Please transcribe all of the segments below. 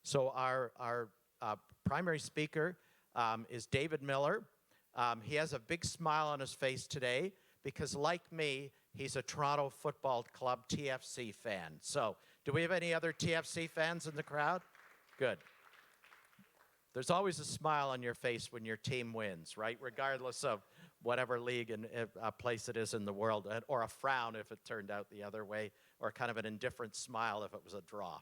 So our primary speaker is David Miller. He has a big smile on his face today because, like me, he's a Toronto Football Club TFC fan. So do we have any other TFC fans in the crowd? Good. There's always a smile on your face when your team wins, right? Regardless of whatever league and place it is in the world, or a frown if it turned out the other way, or kind of an indifferent smile if it was a draw.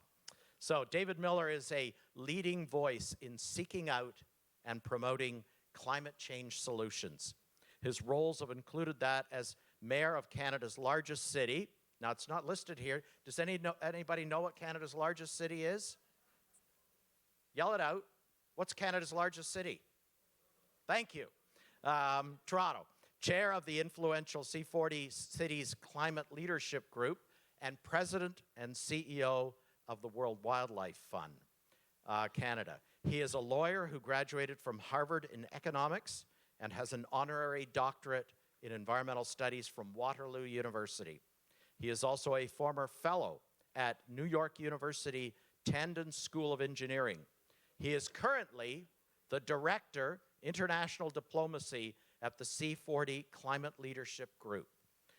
So David Miller is a leading voice in seeking out and promoting climate change solutions. His roles have included that as mayor of Canada's largest city. Now, it's not listed here. Does anybody know what Canada's largest city is? Yell it out. What's Canada's largest city? Thank you. Toronto. Chair of the influential C40 Cities Climate Leadership Group and president and CEO of the World Wildlife Fund, Canada. He is a lawyer who graduated from Harvard in economics and has an honorary doctorate in environmental studies from Waterloo University. He is also a former fellow at New York University Tandon School of Engineering. He is currently the Director, International Diplomacy at the C40 Climate Leadership Group.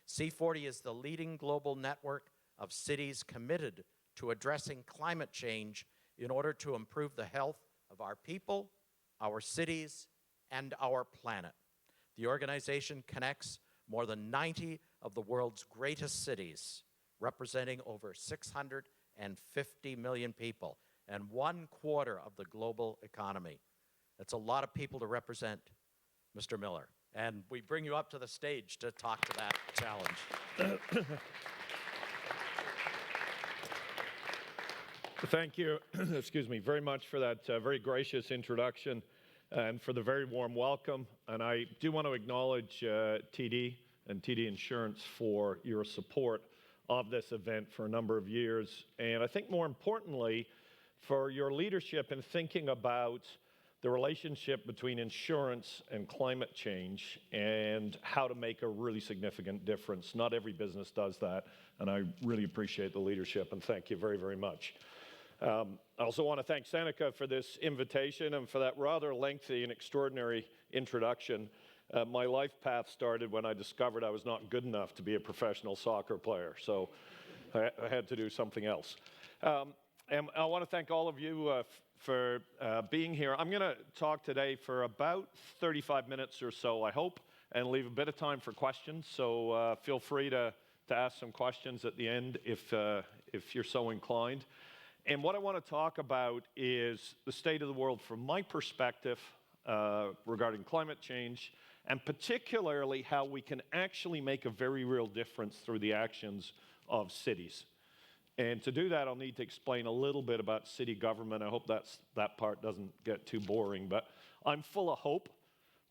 C40 is the leading global network of cities committed to addressing climate change in order to improve the health of our people, our cities, and our planet. The organization connects more than 90 of the world's greatest cities, representing over 650 million people and 1/4 of the global economy. That's a lot of people to represent, Mr. Miller. And we bring you up to the stage to talk to that challenge. Thank you, excuse me, very much for that very gracious introduction and for the very warm welcome. And I do want to acknowledge TD and TD Insurance for your support of this event for a number of years. And I think more importantly, for your leadership in thinking about the relationship between insurance and climate change and how to make a really significant difference. Not every business does that, and I really appreciate the leadership, and thank you very, very much. I also want to thank Seneca for this invitation and for that rather lengthy and extraordinary introduction. My life path started when I discovered I was not good enough to be a professional soccer player, so I had to do something else. And I want to thank all of you for being here. I'm going to talk today for about 35 minutes or so, I hope, and leave a bit of time for questions. So feel free to ask some questions at the end if you're so inclined. And what I want to talk about is the state of the world from my perspective regarding climate change, and particularly how we can actually make a very real difference through the actions of cities. And to do that, I'll need to explain a little bit about city government. I hope that part doesn't get too boring, but I'm full of hope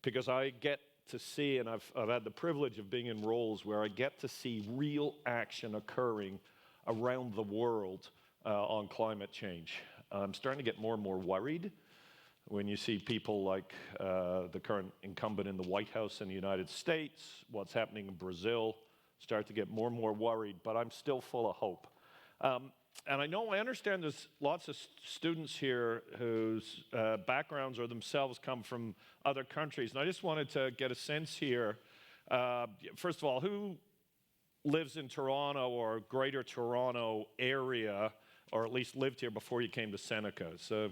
because I get to see, and I've had the privilege of being in roles where I get to see real action occurring around the world on climate change. I'm starting to get more and more worried when you see people like the current incumbent in the White House in the United States, what's happening in Brazil, start to get more and more worried, but I'm still full of hope. And I understand there's lots of students here whose backgrounds or themselves come from other countries, and I just wanted to get a sense here. First of all, who lives in Toronto or Greater Toronto area, or at least lived here before you came to Seneca? So,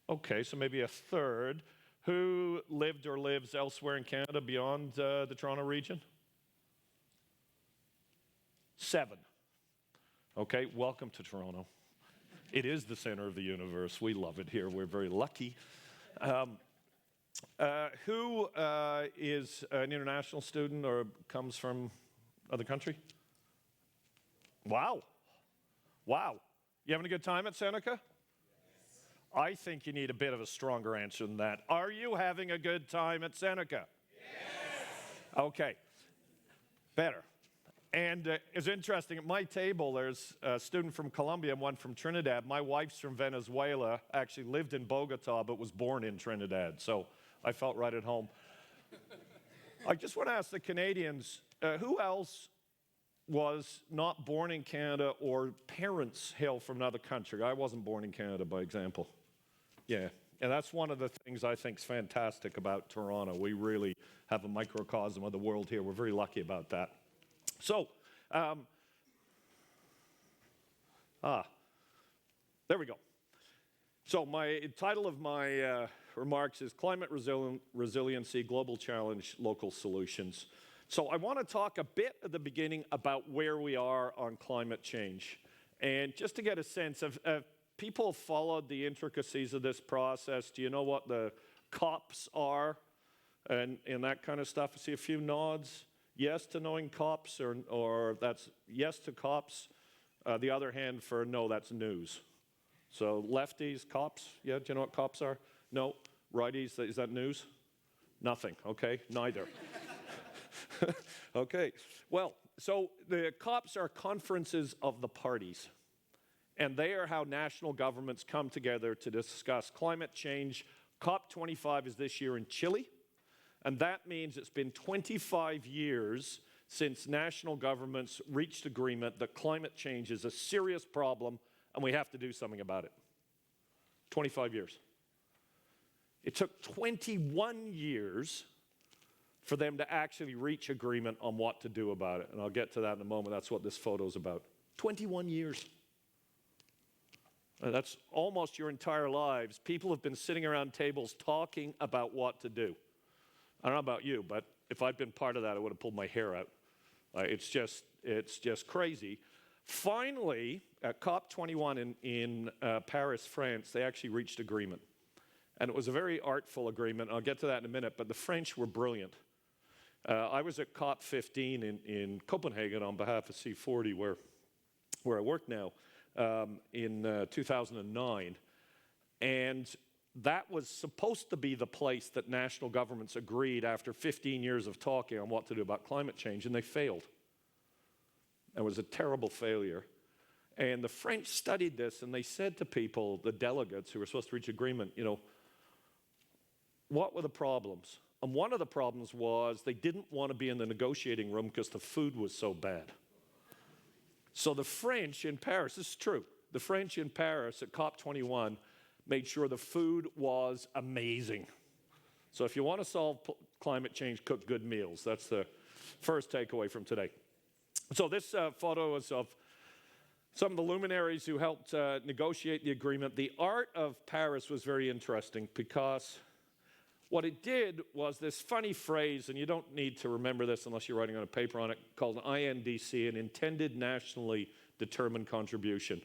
okay, so maybe a third. Who lived or lives elsewhere in Canada beyond the Toronto region? 7. Okay, welcome to Toronto. It is the center of the universe. We love it here. We're very lucky. Who is an international student or comes from other country? Wow. Wow. You having a good time at Seneca? Yes. I think you need a bit of a stronger answer than that. Are you having a good time at Seneca? Yes. Okay. Better. And it's interesting, at my table, there's a student from Colombia and one from Trinidad. My wife's from Venezuela, actually lived in Bogota, but was born in Trinidad. So I felt right at home. I just want to ask the Canadians, who else was not born in Canada or parents hail from another country. I wasn't born in Canada, by example. Yeah, and that's one of the things I think is fantastic about Toronto. We really have a microcosm of the world here. We're very lucky about that. So, there we go. So my title of my remarks is Climate Resiliency, Global Challenge, Local Solutions. So I want to talk a bit at the beginning about where we are on climate change. And just to get a sense of people followed the intricacies of this process. Do you know what the COPs are and that kind of stuff? I see a few nods. Yes to knowing COPs, or that's yes to COPs. The other hand for no, that's news. So lefties, COPs, yeah, do you know what COPs are? No. Righties, is that news? Nothing, okay, neither. Okay, well, so the COPs are conferences of the parties. And they are how national governments come together to discuss climate change. COP25 is this year in Chile. And that means it's been 25 years since national governments reached agreement that climate change is a serious problem and we have to do something about it. 25 years. It took 21 years for them to actually reach agreement on what to do about it. And I'll get to that in a moment. That's what this photo is about. 21 years. That's almost your entire lives. People have been sitting around tables talking about what to do. I don't know about you, but if I'd been part of that, I would have pulled my hair out. It's just crazy. Finally, at COP21 in Paris, France, they actually reached agreement. And it was a very artful agreement. I'll get to that in a minute, but the French were brilliant. I was at COP15 in Copenhagen on behalf of C40, where I work now, in 2009. And that was supposed to be the place that national governments agreed after 15 years of talking on what to do about climate change, and they failed. It was a terrible failure. And the French studied this, and they said to people, the delegates who were supposed to reach agreement, you know, what were the problems? And one of the problems was they didn't want to be in the negotiating room because the food was so bad. So the French in Paris, this is true, the French in Paris at COP21 made sure the food was amazing. So if you want to solve climate change, cook good meals. That's the first takeaway from today. So this photo is of some of the luminaries who helped negotiate the agreement. The art of Paris was very interesting because what it did was this funny phrase, and you don't need to remember this unless you're writing on a paper on it, called an INDC, an Intended Nationally Determined Contribution.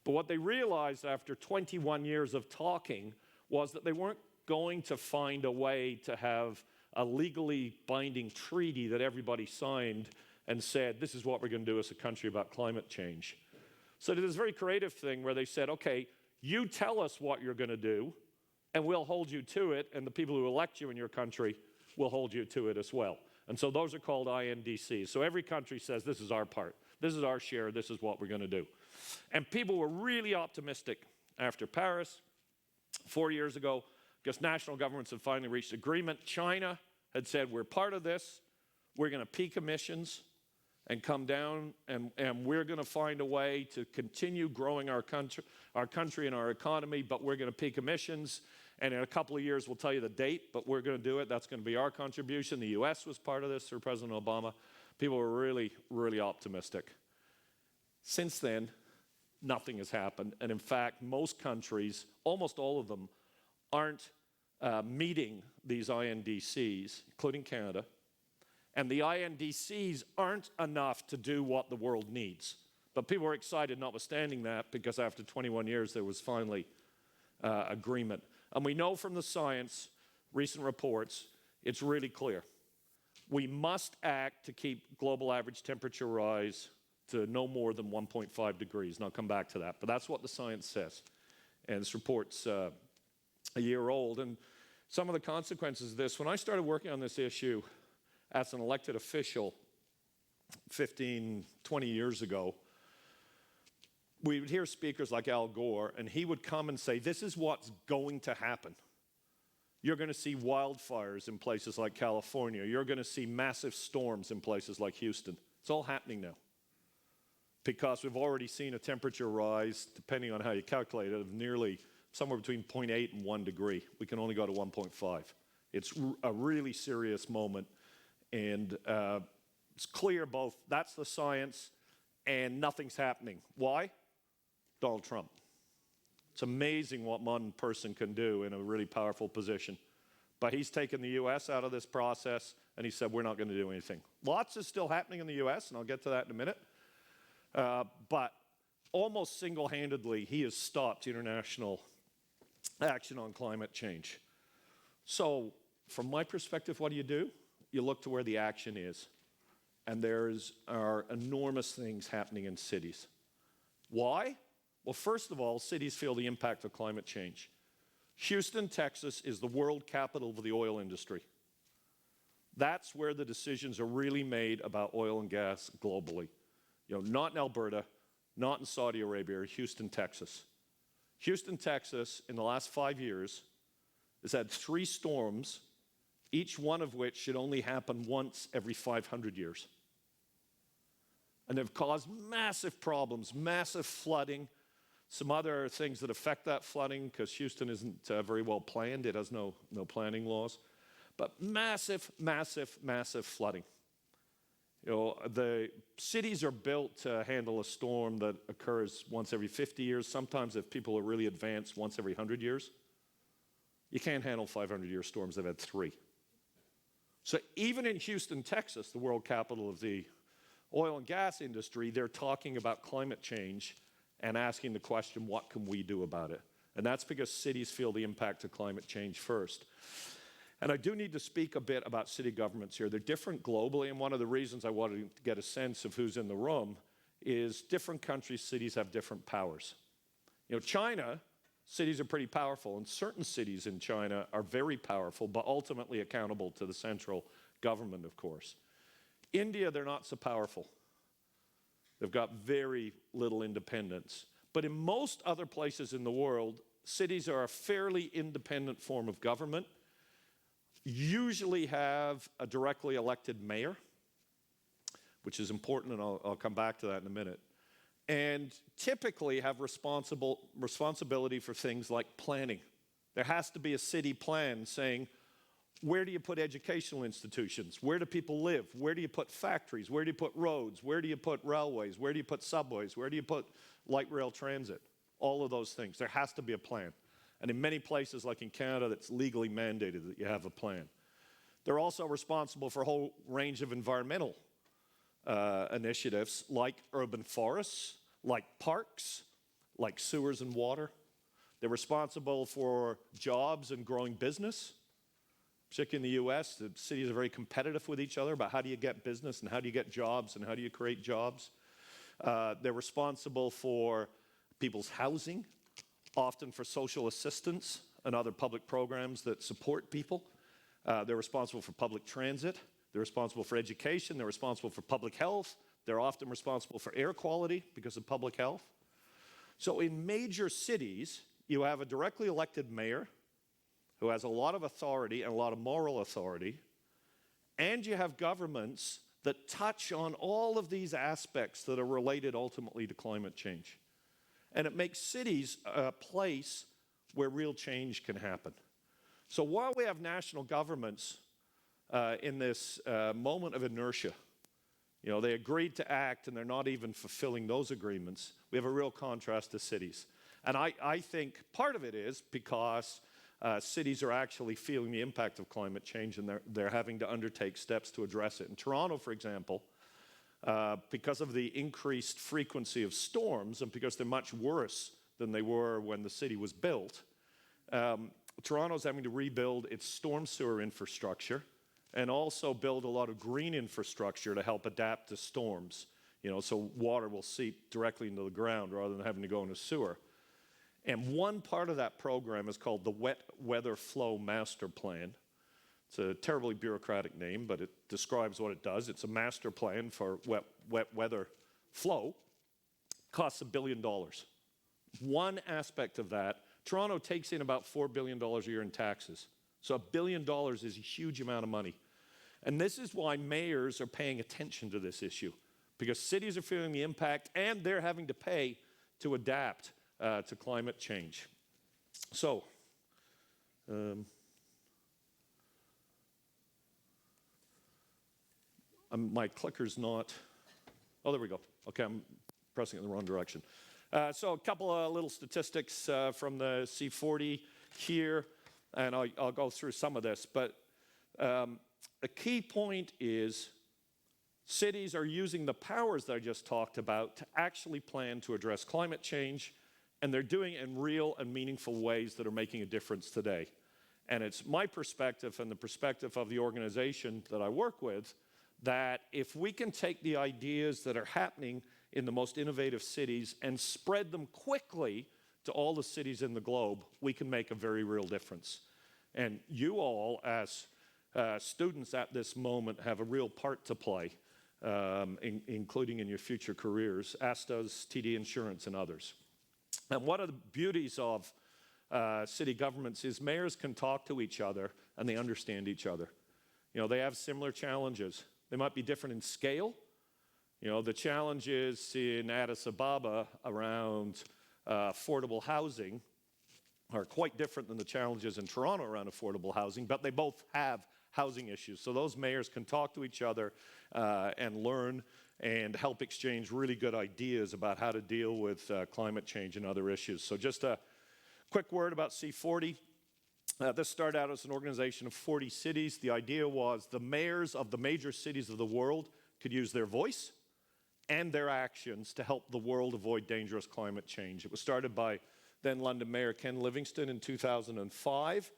But what they realized after 21 years of talking was that they weren't going to find a way to have a legally binding treaty that everybody signed and said, this is what we're going to do as a country about climate change. So they did this very creative thing where they said, okay, you tell us what you're going to do, and we'll hold you to it, and the people who elect you in your country will hold you to it as well. And so those are called INDCs. So every country says, this is our part, this is our share, this is what we're going to do. And people were really optimistic after Paris 4 years ago because national governments had finally reached agreement. China had said, we're part of this, we're going to peak emissions and come down, and we're going to find a way to continue growing our country and our economy, but we're going to peak emissions. And in a couple of years, we'll tell you the date, but we're going to do it. That's going to be our contribution. The US was part of this through President Obama. People were really, really optimistic. Since then, nothing has happened. And in fact, most countries, almost all of them, aren't meeting these INDCs, including Canada. And the INDCs aren't enough to do what the world needs. But people were excited notwithstanding that because after 21 years there was finally agreement. And we know from the science, recent reports, it's really clear. We must act to keep global average temperature rise to no more than 1.5 degrees. And I'll come back to that. But that's what the science says. And this report's a year old. And some of the consequences of this, when I started working on this issue as an elected official 15, 20 years ago, we would hear speakers like Al Gore, and he would come and say, this is what's going to happen. You're going to see wildfires in places like California. You're going to see massive storms in places like Houston. It's all happening now. because we've already seen a temperature rise, depending on how you calculate it, of nearly somewhere between 0.8 and 1 degree. We can only go to 1.5. It's a really serious moment, and it's clear both that's the science and nothing's happening. Why? Donald Trump. It's amazing what one person can do in a really powerful position. But he's taken the U.S. out of this process, and he said, we're not going to do anything. Lots is still happening in the U.S., and I'll get to that in a minute. But almost single-handedly, he has stopped international action on climate change. So from my perspective, what do? You look to where the action is. And are enormous things happening in cities. Why? Well, first of all, cities feel the impact of climate change. Houston, Texas is the world capital of the oil industry. That's where the decisions are really made about oil and gas globally. Not in Alberta, not in Saudi Arabia, Houston, Texas. Houston, Texas, in the last 5 years, has had 3 storms, each one of which should only happen once every 500 years. And they've caused massive problems, massive flooding, some other things that affect that flooding, because Houston isn't very well planned. It has no planning laws. But massive, massive, massive flooding. The cities are built to handle a storm that occurs once every 50 years. Sometimes, if people are really advanced, once every 100 years. You can't handle 500-year storms. They've had 3. So even in Houston, Texas, the world capital of the oil and gas industry, they're talking about climate change and asking the question, what can we do about it? And that's because cities feel the impact of climate change first. And I do need to speak a bit about city governments here. They're different globally, and one of the reasons I wanted to get a sense of who's in the room is different countries, cities have different powers. China, cities are pretty powerful, and certain cities in China are very powerful, but ultimately accountable to the central government, of course. India, they're not so powerful. They've got very little independence. But in most other places in the world, cities are a fairly independent form of government, usually have a directly elected mayor, which is important, and I'll come back to that in a minute, and typically have responsibility for things like planning. There has to be a city plan saying, where do you put educational institutions? Where do people live? Where do you put factories? Where do you put roads? Where do you put railways? Where do you put subways? Where do you put light rail transit? All of those things. There has to be a plan. And in many places, like in Canada, that's legally mandated that you have a plan. They're also responsible for a whole range of environmental initiatives, like urban forests, like parks, like sewers and water. They're responsible for jobs and growing business. Particularly in the U.S., the cities are very competitive with each other about how do you get business and how do you get jobs and how do you create jobs. They're responsible for people's housing, often for social assistance and other public programs that support people. They're responsible for public transit. They're responsible for education. They're responsible for public health. They're often responsible for air quality because of public health. So in major cities, you have a directly elected mayor who has a lot of authority and a lot of moral authority, and you have governments that touch on all of these aspects that are related ultimately to climate change. And it makes cities a place where real change can happen. So while we have national governments in this moment of inertia, they agreed to act and they're not even fulfilling those agreements, we have a real contrast to cities. And I think part of it is because cities are actually feeling the impact of climate change, and they're having to undertake steps to address it. In Toronto, for example, because of the increased frequency of storms and because they're much worse than they were when the city was built, Toronto's having to rebuild its storm sewer infrastructure and also build a lot of green infrastructure to help adapt to storms, so water will seep directly into the ground rather than having to go in a sewer. And one part of that program is called the Wet Weather Flow Master Plan. It's a terribly bureaucratic name, but it describes what it does. It's a master plan for wet weather flow. Costs $1 billion. One aspect of that, Toronto takes in about $4 billion a year in taxes. So $1 billion is a huge amount of money. And this is why mayors are paying attention to this issue, because cities are feeling the impact and they're having to pay to adapt to climate change. So, my clicker's not, oh, there we go. Okay, I'm pressing it in the wrong direction. So a couple of little statistics from the C40 here, and I'll go through some of this, but a key point is cities are using the powers that I just talked about to actually plan to address climate change, and they're doing it in real and meaningful ways that are making a difference today. And it's my perspective and the perspective of the organization that I work with that if we can take the ideas that are happening in the most innovative cities and spread them quickly to all the cities in the globe, we can make a very real difference. And you all, as students at this moment, have a real part to play, including in your future careers, as does TD Insurance and others. And one of the beauties of city governments is mayors can talk to each other and they understand each other. You know, they have similar challenges. They might be different in scale. You know, the challenges in Addis Ababa around affordable housing are quite different than the challenges in Toronto around affordable housing, but they both have housing issues. So those mayors can talk to each other and learn and help exchange really good ideas about how to deal with climate change and other issues. So just a quick word about C40. This started out as an organization of 40 cities. The idea was the mayors of the major cities of the world could use their voice and their actions to help the world avoid dangerous climate change. It was started by then London Mayor Ken Livingstone in 2005.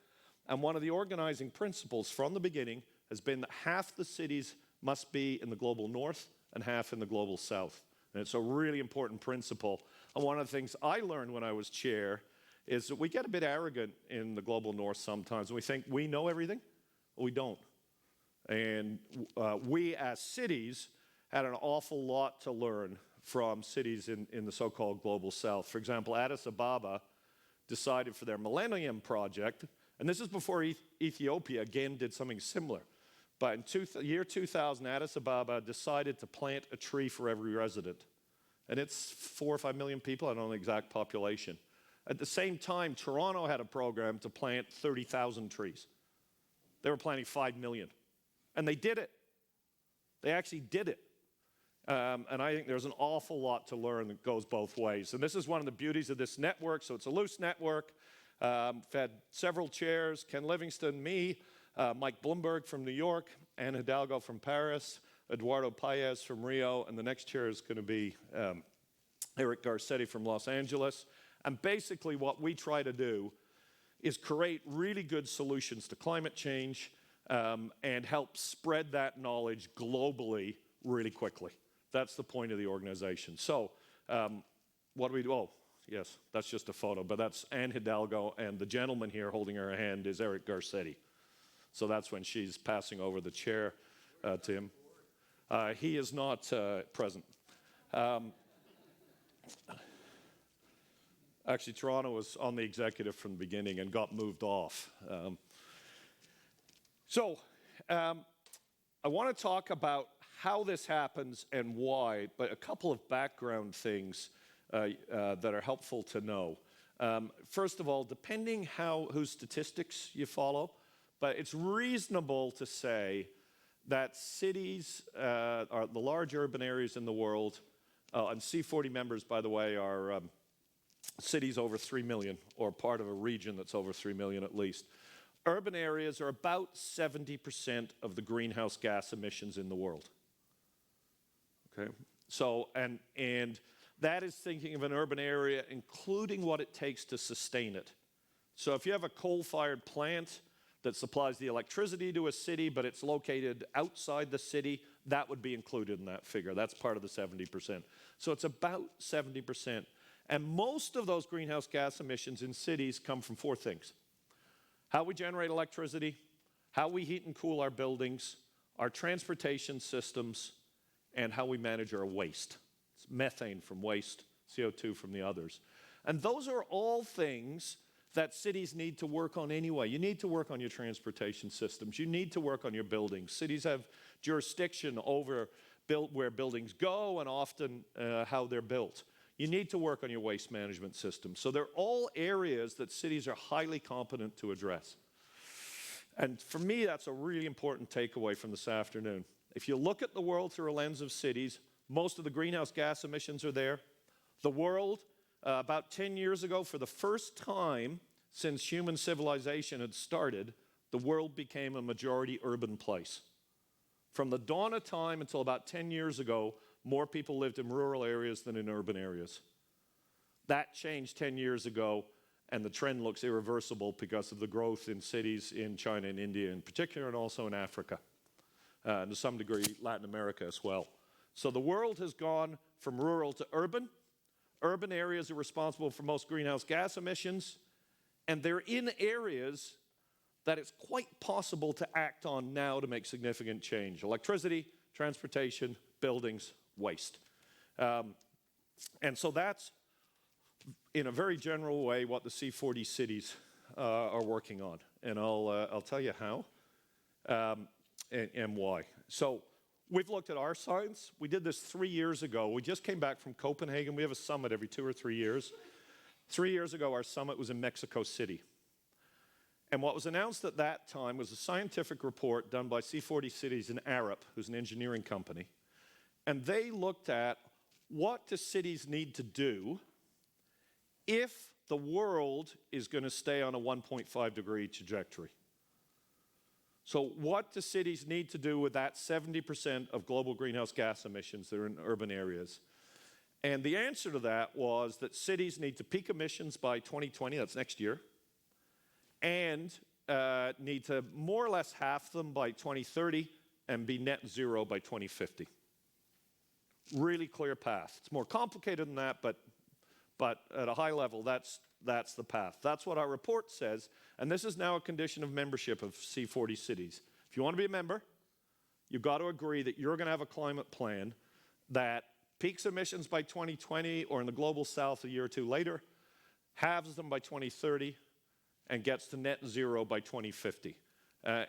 And one of the organizing principles from the beginning has been that half the cities must be in the global north and half in the global south. And it's a really important principle. And one of the things I learned when I was chair is that we get a bit arrogant in the global north sometimes. We think we know everything. We don't. And we as cities had an awful lot to learn from cities in the so-called global south. For example, Addis Ababa decided for their Millennium Project, and this is before Ethiopia again did something similar. But in year 2000, Addis Ababa decided to plant a tree for every resident. And it's 4 or 5 million people, I don't know the exact population. At the same time, Toronto had a program to plant 30,000 trees. They were planting 5 million. And they did it. They actually did it. And I think there's an awful lot to learn that goes both ways. And this is one of the beauties of this network. So it's a loose network. We've had several chairs, Ken Livingstone, me, Mike Bloomberg from New York, Anne Hidalgo from Paris, Eduardo Paez from Rio, and the next chair is going to be Eric Garcetti from Los Angeles. And basically what we try to do is create really good solutions to climate change and help spread that knowledge globally really quickly. That's the point of the organization. So what do we do? Oh, yes, that's just a photo, but that's Anne Hidalgo, and the gentleman here holding her hand is Eric Garcetti. So that's when she's passing over the chair to him. He is not present. Actually, Toronto was on the executive from the beginning and got moved off. I want to talk about how this happens and why, but a couple of background things that are helpful to know. First of all, depending whose statistics you follow, but it's reasonable to say that cities are the large urban areas in the world, and C40 members, by the way, are cities over 3 million, or part of a region that's over 3 million at least. Urban areas are about 70% of the greenhouse gas emissions in the world. Okay, so, and that is thinking of an urban area, including what it takes to sustain it. So if you have a coal-fired plant that supplies the electricity to a city, but it's located outside the city, that would be included in that figure. That's part of the 70%. So it's about 70%. And most of those greenhouse gas emissions in cities come from 4 things. How we generate electricity, how we heat and cool our buildings, our transportation systems, and how we manage our waste. It's methane from waste, CO2 from the others. And those are all things that cities need to work on anyway. You need to work on your transportation systems. You need to work on your buildings. Cities have jurisdiction over where buildings go and often how they're built. You need to work on your waste management system. So they're all areas that cities are highly competent to address. And for me, that's a really important takeaway from this afternoon. If you look at the world through a lens of cities, most of the greenhouse gas emissions are there. The world, about 10 years ago, for the first time since human civilization had started, the world became a majority urban place. From the dawn of time until about 10 years ago, more people lived in rural areas than in urban areas. That changed 10 years ago, and the trend looks irreversible because of the growth in cities in China and India in particular, and also in Africa, and to some degree Latin America as well. So the world has gone from rural to urban. Urban areas are responsible for most greenhouse gas emissions, and they're in areas that it's quite possible to act on now to make significant change. Electricity, transportation, buildings, waste. And so that's, in a very general way, what the C40 cities are working on. And I'll tell you how and why. So we've looked at our science. We did this 3 years ago. We just came back from Copenhagen. We have a summit every 2 or 3 years. 3 years ago, our summit was in Mexico City. And what was announced at that time was a scientific report done by C40 Cities in Arup, who's an engineering company. And they looked at what do cities need to do if the world is going to stay on a 1.5 degree trajectory. So what do cities need to do with that 70% of global greenhouse gas emissions that are in urban areas? And the answer to that was that cities need to peak emissions by 2020, that's next year, and need to more or less half them by 2030 and be net zero by 2050. Really clear path. It's more complicated than that, but at a high level, that's the path. That's what our report says, and this is now a condition of membership of C40 cities. If you want to be a member, you've got to agree that you're going to have a climate plan that peaks emissions by 2020, or in the global south a year or two later, halves them by 2030, and gets to net zero by 2050.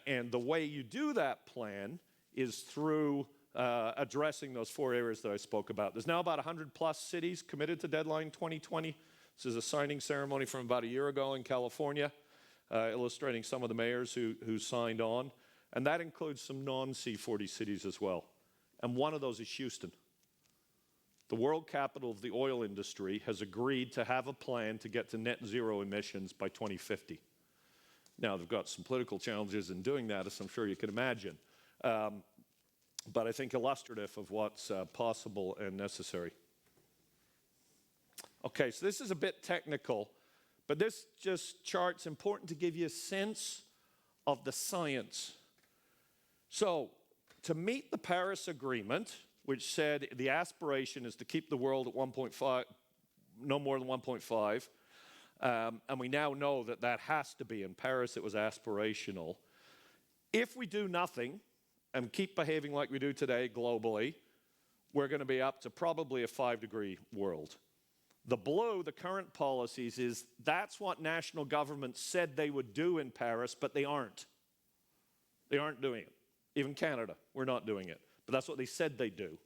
And the way you do that plan is through addressing those 4 areas that I spoke about. There's now about 100 plus cities committed to deadline 2020. This is a signing ceremony from about a year ago in California, illustrating some of the mayors who signed on. And that includes some non-C40 cities as well. And one of those is Houston. The world capital of the oil industry has agreed to have a plan to get to net zero emissions by 2050. Now, they've got some political challenges in doing that, as I'm sure you can imagine. But I think illustrative of what's possible and necessary. Okay, so this is a bit technical, but this just chart's important to give you a sense of the science. So, to meet the Paris Agreement, which said the aspiration is to keep the world at 1.5, no more than 1.5, and we now know that that has to be. In Paris, it was aspirational. If we do nothing and keep behaving like we do today globally, we're going to be up to probably a 5-degree world. The blue, the current policies, is that's what national governments said they would do in Paris, but they aren't. They aren't doing it. Even Canada, we're not doing it. But that's what they said they'd do.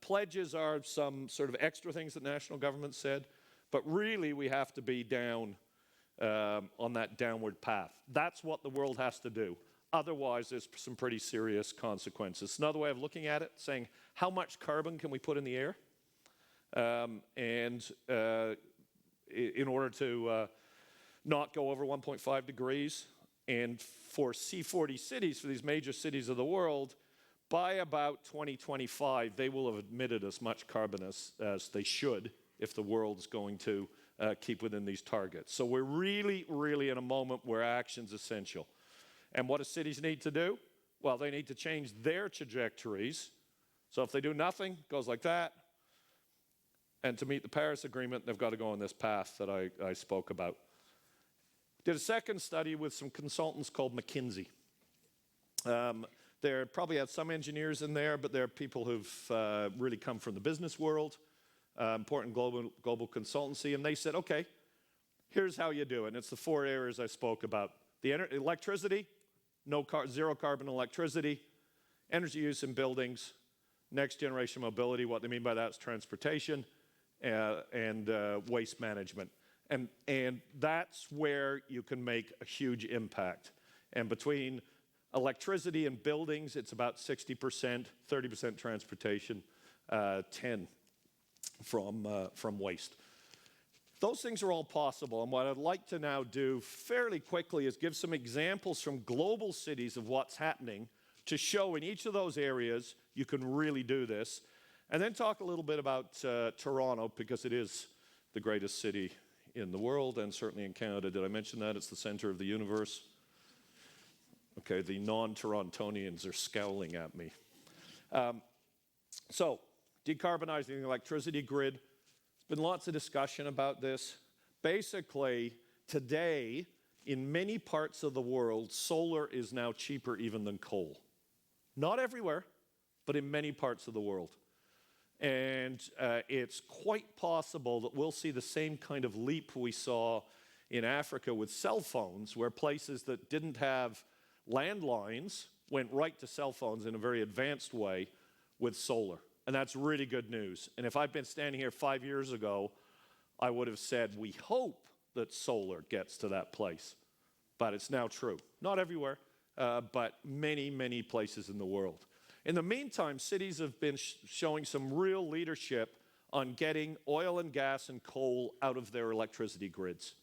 Pledges are some sort of extra things that national governments said, but really we have to be down on that downward path. That's what the world has to do. Otherwise, there's some pretty serious consequences. Another way of looking at it, saying how much carbon can we put in the air? In order to not go over 1.5 degrees, and for C40 cities, for these major cities of the world, by about 2025, they will have emitted as much carbon as they should if the world's going to keep within these targets. So we're really, really in a moment where action's essential. And what do cities need to do? Well, they need to change their trajectories. So if they do nothing, it goes like that. And to meet the Paris Agreement, they've got to go on this path that I spoke about. Did a second study with some consultants called McKinsey. There probably had some engineers in there, but there are people who've really come from the business world, important global consultancy, and they said, okay, here's how you do it. And it's the 4 areas I spoke about. The electricity, zero carbon electricity, energy use in buildings, next generation mobility, what they mean by that is transportation and waste management. And that's where you can make a huge impact. And between electricity and buildings, it's about 60%, 30% transportation, 10 from waste. Those things are all possible, and what I'd like to now do fairly quickly is give some examples from global cities of what's happening to show in each of those areas you can really do this, and then talk a little bit about Toronto, because it is the greatest city in the world and certainly in Canada. Did I mention that? It's the center of the universe. Okay, the non-Torontonians are scowling at me. So, decarbonizing the electricity grid. There's been lots of discussion about this. Basically, today, in many parts of the world, solar is now cheaper even than coal. Not everywhere, but in many parts of the world. And it's quite possible that we'll see the same kind of leap we saw in Africa with cell phones, where places that didn't have landlines went right to cell phones in a very advanced way with solar. And that's really good news. And if I'd been standing here 5 years ago, I would have said, we hope that solar gets to that place. But it's now true. Not everywhere, but many, many places in the world. In the meantime, cities have been showing some real leadership on getting oil and gas and coal out of their electricity grids.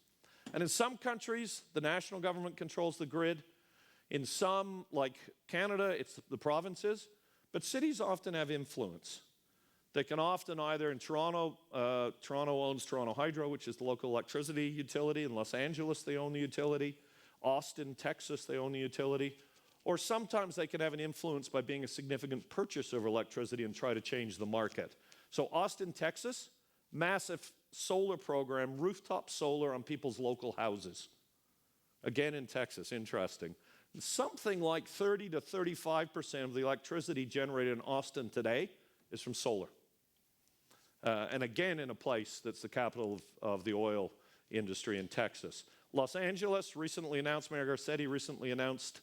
And in some countries, the national government controls the grid. In some, like Canada, it's the provinces. But cities often have influence. They can often either, in Toronto, Toronto owns Toronto Hydro, which is the local electricity utility. In Los Angeles, they own the utility. Austin, Texas, they own the utility. Or sometimes they can have an influence by being a significant purchaser of electricity and try to change the market. So Austin, Texas, massive solar program, rooftop solar on people's local houses. Again in Texas, interesting. Something like 30 to 35% of the electricity generated in Austin today is from solar. And again, in a place that's the capital of the oil industry in Texas. Los Angeles recently announced, Mayor Garcetti recently announced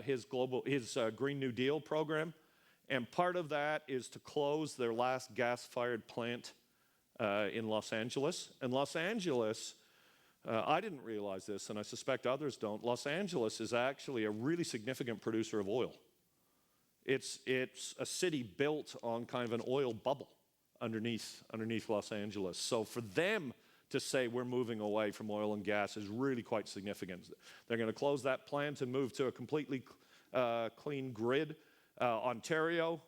his Green New Deal program. And part of that is to close their last gas-fired plant in Los Angeles. And Los Angeles, I didn't realize this, and I suspect others don't. Los Angeles is actually a really significant producer of oil. It's a city built on kind of an oil bubble underneath Los Angeles. So for them to say we're moving away from oil and gas is really quite significant. They're going to close that plant and move to a completely clean grid. Ontario,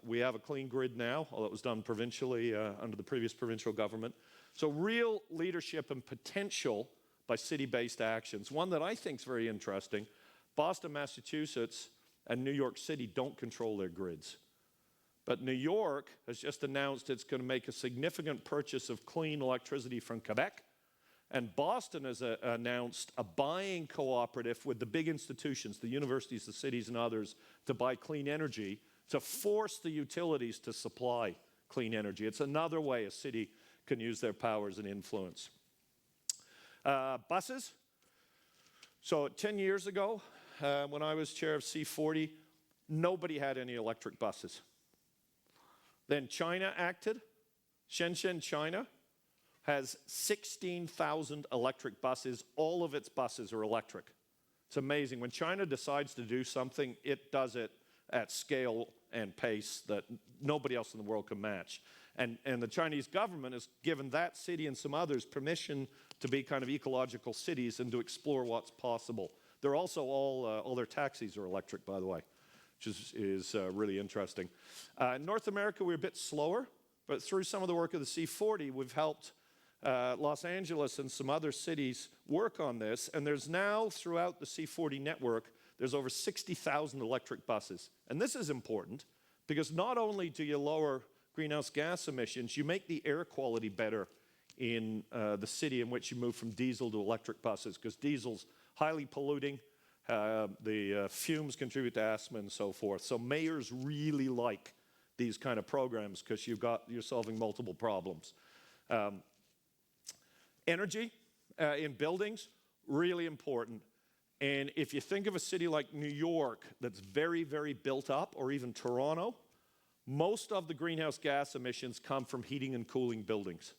we have a clean grid now, although it was done provincially under the previous provincial government. So real leadership and potential by city-based actions. One that I think is very interesting, Boston, Massachusetts, and New York City don't control their grids. But New York has just announced it's going to make a significant purchase of clean electricity from Quebec. And Boston has announced a buying cooperative with the big institutions, the universities, the cities, and others, to buy clean energy, to force the utilities to supply clean energy. It's another way a city can use their powers and influence. Buses. So 10 years ago, when I was chair of C40, nobody had any electric buses. Then China acted. Shenzhen, China, has 16,000 electric buses. All of its buses are electric. It's amazing. When China decides to do something, it does it at scale and pace that nobody else in the world can match. And the Chinese government has given that city and some others permission to be kind of ecological cities and to explore what's possible. They're also all their taxis are electric, by the way, which is really interesting. In North America, we're a bit slower, but through some of the work of the C40, we've helped Los Angeles and some other cities work on this. And there's now, throughout the C40 network, there's over 60,000 electric buses. And this is important because not only do you lower greenhouse gas emissions, you make the air quality better in the city in which you move from diesel to electric buses, because diesel's highly polluting. The fumes contribute to asthma and so forth. So mayors really like these kind of programs because you're solving multiple problems. Energy in buildings, really important. And if you think of a city like New York that's very, very built up, or even Toronto, Most of the greenhouse gas emissions come from heating and cooling buildings.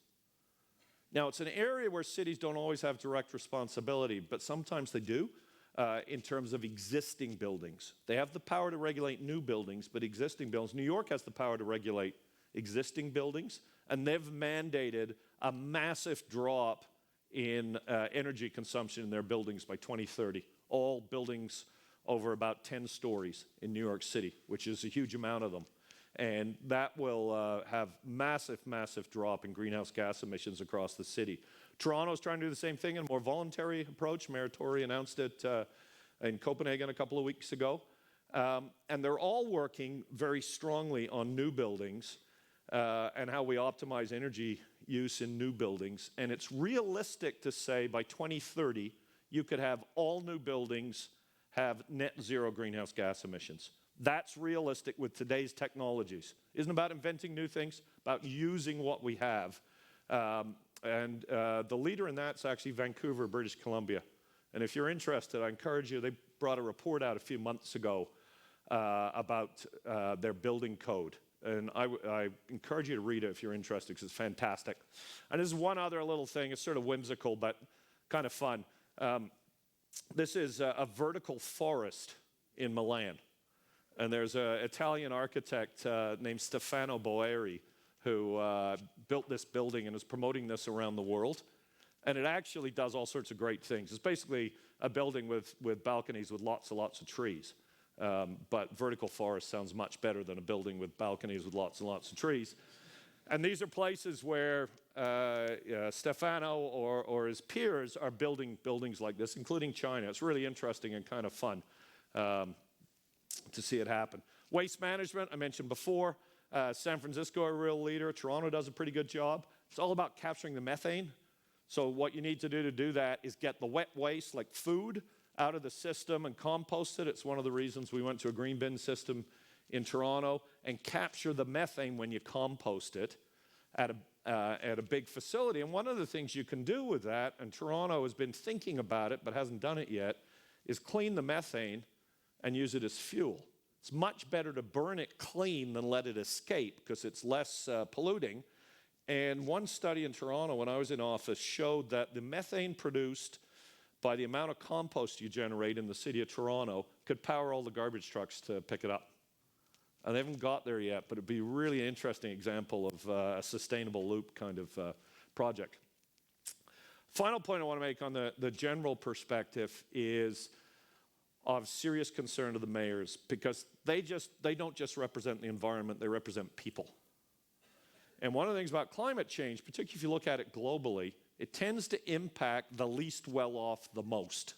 Now, it's an area where cities don't always have direct responsibility, but sometimes they do in terms of existing buildings. They have the power to regulate new buildings, but existing buildings. New York has the power to regulate existing buildings, and they've mandated a massive drop in energy consumption in their buildings by 2030. All buildings over about 10 stories in New York City, which is a huge amount of them. And that will have massive, massive drop in greenhouse gas emissions across the city. Toronto's trying to do the same thing in a more voluntary approach. Mayor Tory announced it in Copenhagen a couple of weeks ago. And they're all working very strongly on new buildings and how we optimize energy use in new buildings. And it's realistic to say by 2030, you could have all new buildings have net zero greenhouse gas emissions. That's realistic with today's technologies. Isn't about inventing new things, about using what we have. The leader in that's actually Vancouver, British Columbia. And if you're interested, I encourage you, they brought a report out a few months ago about their building code. And I encourage you to read it if you're interested, because it's fantastic. And there's one other little thing, it's sort of whimsical, but kind of fun. This is a vertical forest in Milan. And there's an Italian architect named Stefano Boeri who built this building and is promoting this around the world. And it actually does all sorts of great things. It's basically a building with balconies with lots and lots of trees. But vertical forest sounds much better than a building with balconies with lots and lots of trees. And these are places where Stefano or his peers are building buildings like this, including China. It's really interesting and kind of fun to see it happen. Waste management, I mentioned before. San Francisco, a real leader. Toronto does a pretty good job. It's all about capturing the methane. So what you need to do that is get the wet waste, like food, out of the system and compost it. It's one of the reasons we went to a green bin system in Toronto, and capture the methane when you compost it at a big facility. And one of the things you can do with that, and Toronto has been thinking about it but hasn't done it yet, is clean the methane and use it as fuel. It's much better to burn it clean than let it escape, because it's less polluting. And one study in Toronto when I was in office showed that the methane produced by the amount of compost you generate in the city of Toronto could power all the garbage trucks to pick it up. And they haven't got there yet, but it'd be a really interesting example of a sustainable loop kind of project. Final point I want to make on the general perspective is of serious concern to the mayors, because they don't just represent the environment, they represent people. And one of the things about climate change, particularly if you look at it globally, it tends to impact the least well-off the most.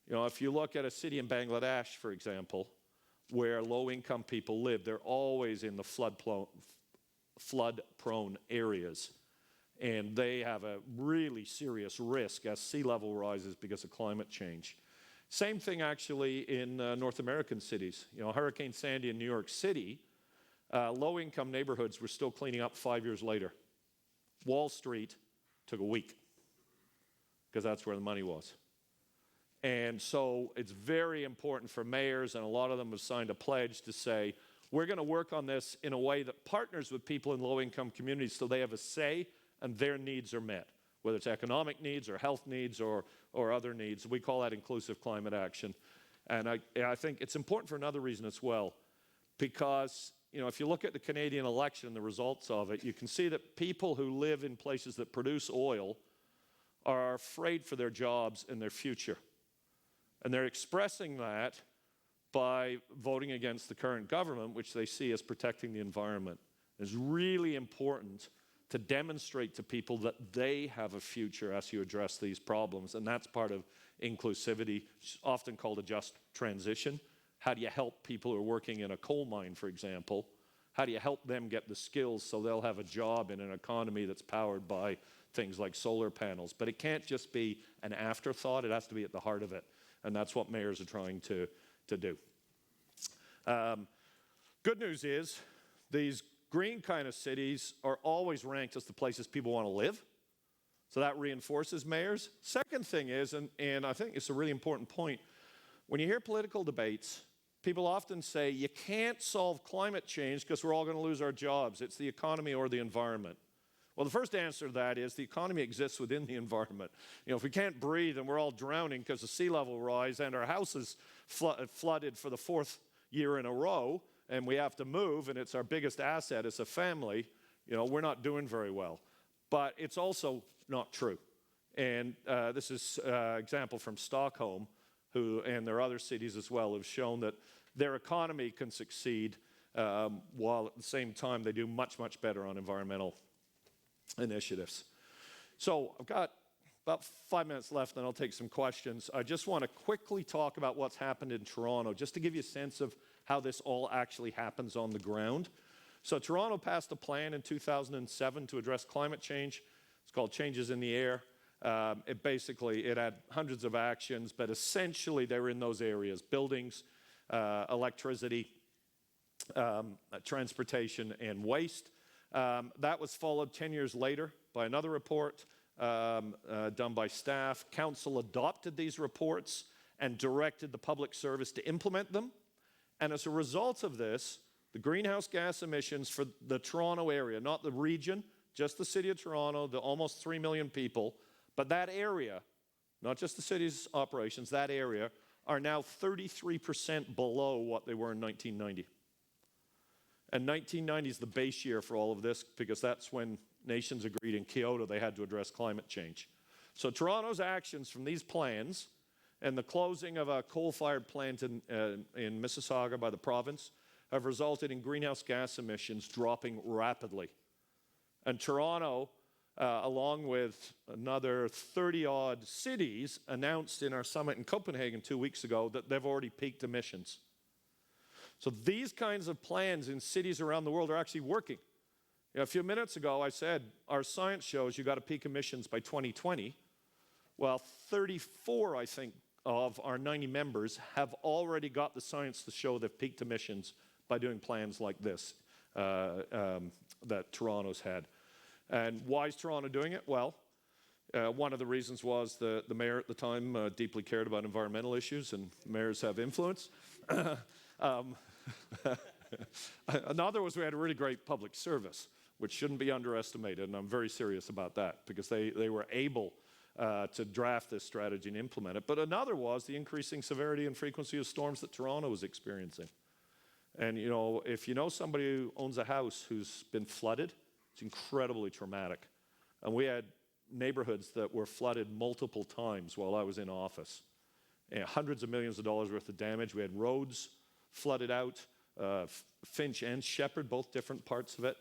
You know, if you look at a city in Bangladesh, for example, where low-income people live, they're always in the flood-prone areas. And they have a really serious risk as sea level rises because of climate change. Same thing actually in North American cities. You know, Hurricane Sandy in New York City, low-income neighborhoods were still cleaning up 5 years later. Wall Street took a week, because that's where the money was. And so it's very important for mayors, and a lot of them have signed a pledge to say, we're going to work on this in a way that partners with people in low-income communities so they have a say and their needs are met, whether it's economic needs or health needs or other needs. We call that inclusive climate action. And I think it's important for another reason as well, because you know, if you look at the Canadian election and the results of it, you can see that people who live in places that produce oil are afraid for their jobs and their future. And they're expressing that by voting against the current government, which they see as protecting the environment. It's really important to demonstrate to people that they have a future as you address these problems. And that's part of inclusivity, which is often called a just transition. How do you help people who are working in a coal mine, for example? How do you help them get the skills so they'll have a job in an economy that's powered by things like solar panels? But it can't just be an afterthought. It has to be at the heart of it. And that's what mayors are trying to do. Good news is these green kind of cities are always ranked as the places people want to live. So that reinforces mayors. Second thing is, and I think it's a really important point, when you hear political debates, people often say you can't solve climate change because we're all going to lose our jobs. It's the economy or the environment. Well, the first answer to that is the economy exists within the environment. You know, if we can't breathe and we're all drowning because of sea level rise and our house is flooded for the 4th year in a row and we have to move and it's our biggest asset as a family, you know, we're not doing very well. But it's also not true. And this is an example from Stockholm, and there are other cities as well, have shown that their economy can succeed while at the same time they do much, much better on environmental initiatives. So I've got about 5 minutes left, then I'll take some questions. I just want to quickly talk about what's happened in Toronto, just to give you a sense of how this all actually happens on the ground. So Toronto passed a plan in 2007 to address climate change. It's called Changes in the Air. It had hundreds of actions, but essentially they were in those areas: buildings, electricity, transportation, and waste. That was followed 10 years later by another report done by staff. Council adopted these reports and directed the public service to implement them. And as a result of this, the greenhouse gas emissions for the Toronto area, not the region, just the city of Toronto, the almost 3 million people, but that area, not just the city's operations, that area, are now 33% below what they were in 1990. And 1990 is the base year for all of this because that's when nations agreed in Kyoto they had to address climate change. So Toronto's actions from these plans and the closing of a coal-fired plant in Mississauga by the province have resulted in greenhouse gas emissions dropping rapidly. And Toronto, along with another 30-odd cities, announced in our summit in Copenhagen 2 weeks ago that they've already peaked emissions. So these kinds of plans in cities around the world are actually working. You know, a few minutes ago I said our science shows you got to peak emissions by 2020. Well, 34, I think, of our 90 members have already got the science to show they've peaked emissions by doing plans like this that Toronto's had. And why is Toronto doing it? Well, one of the reasons was the mayor at the time deeply cared about environmental issues, and mayors have influence. Another was we had a really great public service, which shouldn't be underestimated, and I'm very serious about that because they were able to draft this strategy and implement it. But another was the increasing severity and frequency of storms that Toronto was experiencing. And you know, if you know somebody who owns a house who's been flooded, it's incredibly traumatic. And we had neighborhoods that were flooded multiple times while I was in office. And hundreds of millions of dollars worth of damage. We had roads flooded out, Finch and Shepherd, both different parts of it.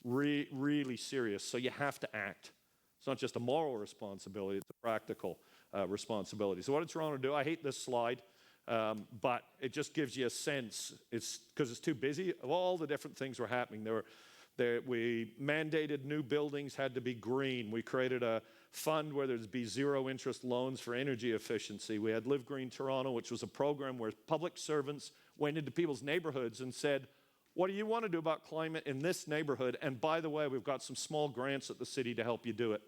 Really serious. So you have to act. It's not just a moral responsibility, it's a practical responsibility. So what did Toronto do? I hate this slide, but it just gives you a sense. It's because it's too busy of all the different things were happening. We mandated new buildings had to be green. We created a fund where there'd be zero interest loans for energy efficiency. We had Live Green Toronto, which was a program where public servants went into people's neighborhoods and said, what do you want to do about climate in this neighborhood? And by the way, we've got some small grants at the city to help you do it.